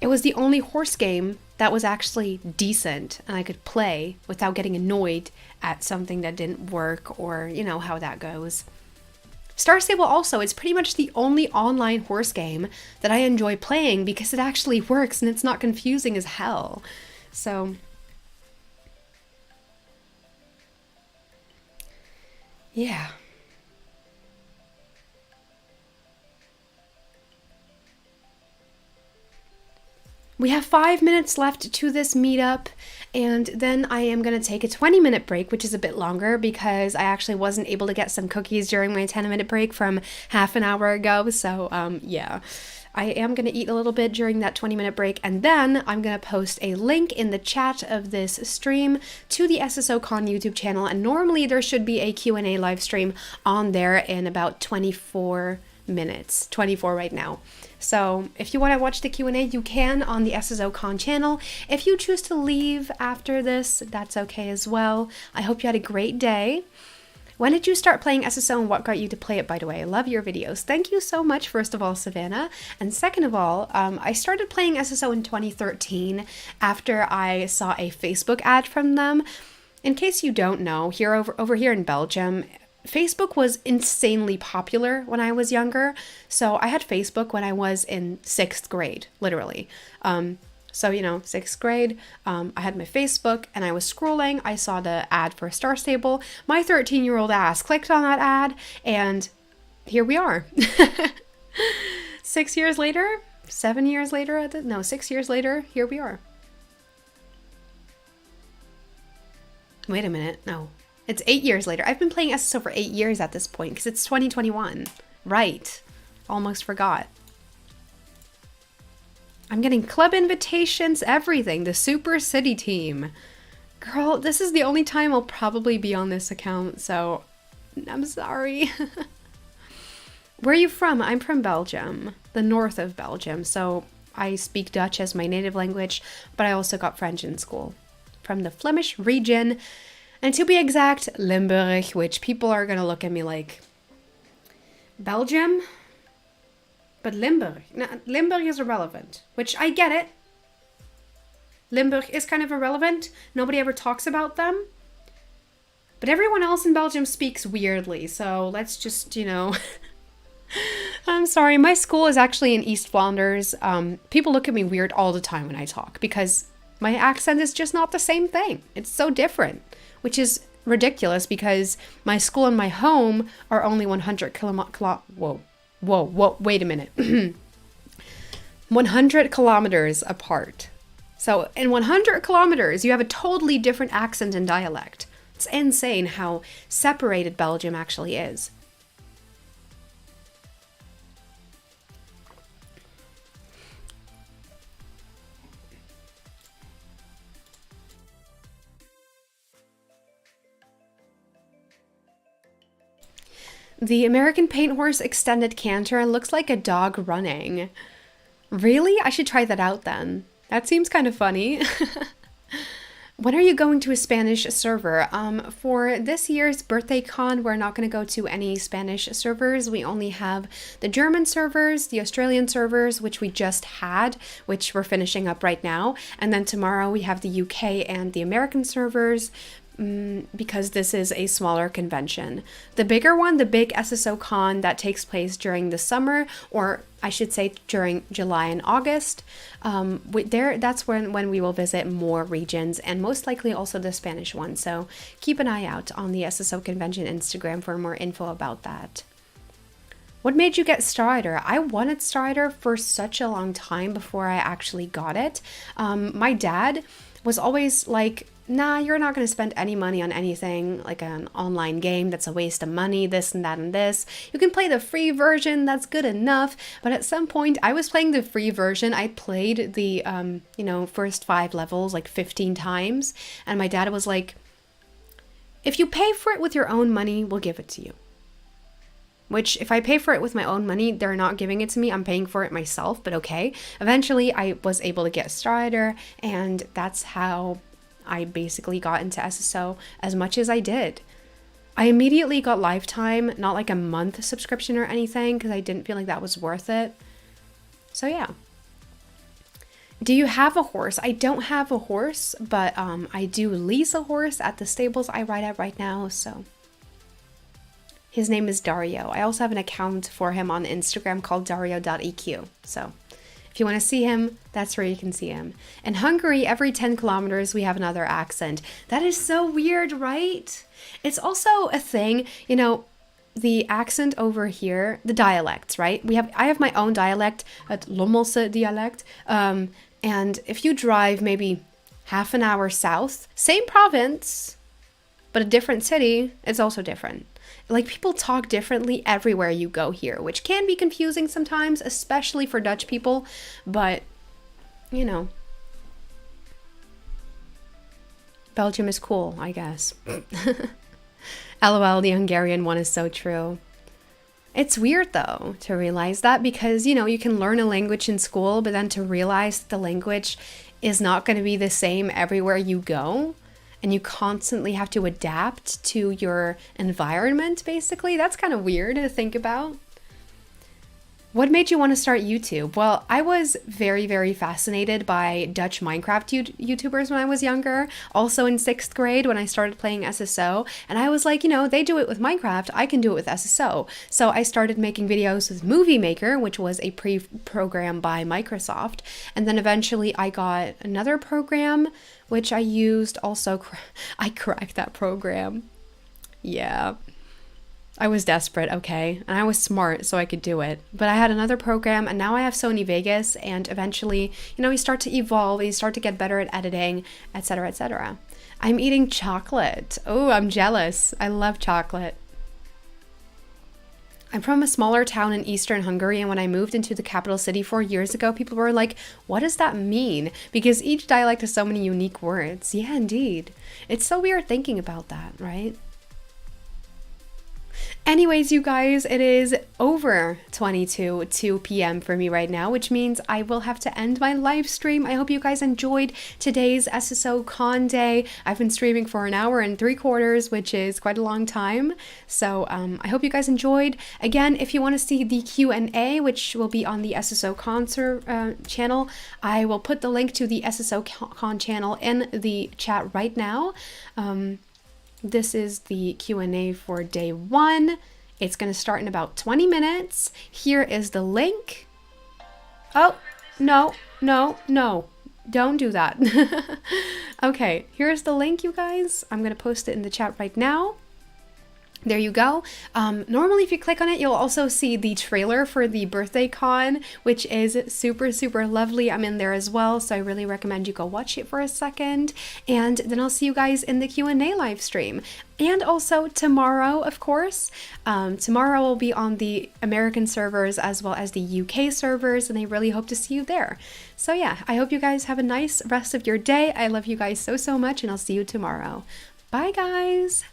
It was the only horse game that was actually decent and I could play without getting annoyed at something that didn't work, or how that goes. Star Stable also, it's pretty much the only online horse game that I enjoy playing because it actually works and it's not confusing as hell. So yeah. We have 5 minutes left to this meetup, and then I am going to take a 20-minute break, which is a bit longer because I actually wasn't able to get some cookies during my 10-minute break from half an hour ago. So yeah, I am going to eat a little bit during that 20-minute break, and then I'm going to post a link in the chat of this stream to the SSO Con YouTube channel, and normally there should be a Q&A live stream on there in about 24 minutes, 24 right now. So if you want to watch the Q&A, you can on the SSO Con channel. If you choose to leave after this, that's okay as well. I hope you had a great day. When did you start playing SSO and what got you to play it, by the way? I love your videos. Thank you so much, first of all, Savannah. And second of all, I started playing SSO in 2013 after I saw a Facebook ad from them. In case you don't know, over here in Belgium, Facebook was insanely popular when I was younger. So I had Facebook when I was in 6th grade, literally. So, you know, 6th grade, I had my Facebook and I was scrolling. I saw the ad for Star Stable. My 13-year-old ass clicked on that ad and here we are. 6 years later, 7 years later, no, 6 years later, here we are. Wait a minute, no. It's 8 years later. I've been playing SSO for 8 years at this point because it's 2021. Right. Almost forgot. I'm getting club invitations, everything. The Super City team. Girl, this is the only time I'll probably be on this account, so I'm sorry. Where are you from? I'm from Belgium, the north of Belgium. So I speak Dutch as my native language, but I also got French in school. From the Flemish region. And to be exact, Limburg, which people are going to look at me like, Belgium? But Limburg. No, Limburg is irrelevant, which I get it. Limburg is kind of irrelevant. Nobody ever talks about them. But everyone else in Belgium speaks weirdly, so let's just, you know... I'm sorry, my school is actually in East Flanders. People look at me weird all the time when I talk because my accent is just not the same thing. It's so different. Which is ridiculous because my school and my home are only 100 wait a minute. 100 kilometers apart. So in 100 kilometers, you have a totally different accent and dialect. It's insane how separated Belgium actually is. The American Paint Horse Extended Canter looks like a dog running. Really? I should try that out then. That seems kind of funny. When are you going to a Spanish server? For this year's birthday con, we're not going to go to any Spanish servers. We only have the German servers, the Australian servers, which we just had, which we're finishing up right now. And then tomorrow we have the UK and the American servers. Because this is a smaller convention. The bigger one, the big SSO Con that takes place during the summer, or I should say during July and August, that's when we will visit more regions and most likely also the Spanish one. So keep an eye out on the SSO Convention Instagram for more info about that. What made you get Strider? I wanted Strider for such a long time before I actually got it. My dad was always like, nah, you're not going to spend any money on anything like an online game. That's a waste of money, this and that and this. You can play the free version. That's good enough. But at some point, I was playing the free version. I played the, first 5 levels like 15 times. And my dad was like, if you pay for it with your own money, we'll give it to you. Which, if I pay for it with my own money, they're not giving it to me. I'm paying for it myself, but okay. Eventually, I was able to get Strider, and that's how I basically got into SSO as much as I did. I immediately got lifetime, not like a month subscription or anything, because I didn't feel like that was worth it. So yeah. Do you have a horse? I don't have a horse, but I do lease a horse at the stables I ride at right now, so... His name is Dario. I also have an account for him on Instagram called dario.eq. So if you want to see him, that's where you can see him. In Hungary, every 10 kilometers, we have another accent. That is so weird, right? It's also a thing, you know, the accent over here, the dialects, right? I have my own dialect, at Lommelse dialect. And if you drive maybe half an hour south, same province, but a different city, it's also different. Like, people talk differently everywhere you go here, which can be confusing sometimes, especially for Dutch people, but, you know, Belgium is cool, I guess. LOL, the Hungarian one is so true. It's weird, though, to realize that, because, you know, you can learn a language in school, but then to realize that the language is not going to be the same everywhere you go, and you constantly have to adapt to your environment, basically. That's kind of weird to think about. What made you want to start YouTube? Well, I was very, very fascinated by Dutch Minecraft YouTubers when I was younger. Also in 6th grade when I started playing SSO. And I was like, you know, they do it with Minecraft, I can do it with SSO. So I started making videos with Movie Maker, which was a program by Microsoft. And then eventually I got another program, which I used also. I cracked that program. Yeah. I was desperate, okay, and I was smart, so I could do it. But I had another program, and now I have Sony Vegas, and eventually, you know, you start to evolve, and you start to get better at editing, etc., etc. I'm eating chocolate. Oh, I'm jealous. I love chocolate. I'm from a smaller town in eastern Hungary, and when I moved into the capital city 4 years ago, people were like, what does that mean? Because each dialect has so many unique words. Yeah, indeed. It's so weird thinking about that, right? Anyways, you guys, it is over 2 p.m. for me right now, which means I will have to end my live stream. I hope you guys enjoyed today's SSO Con Day. I've been streaming for an hour and 3/4, which is quite a long time. So I hope you guys enjoyed. Again, if you want to see the Q&A, which will be on the SSO Concert channel, I will put the link to the SSO Con channel in the chat right now. This is the Q&A for day 1. It's going to start in about 20 minutes. Here is the link. Oh, no. Don't do that. Okay, here's the link, you guys. I'm going to post it in the chat right now. There you go. Normally, if you click on it, you'll also see the trailer for the birthday con, which is super, super lovely. I'm in there as well, so I really recommend you go watch it for a second. And then I'll see you guys in the Q&A live stream. And also tomorrow, of course. Tomorrow will be on the American servers as well as the UK servers, and I really hope to see you there. So yeah, I hope you guys have a nice rest of your day. I love you guys so, so much, and I'll see you tomorrow. Bye, guys!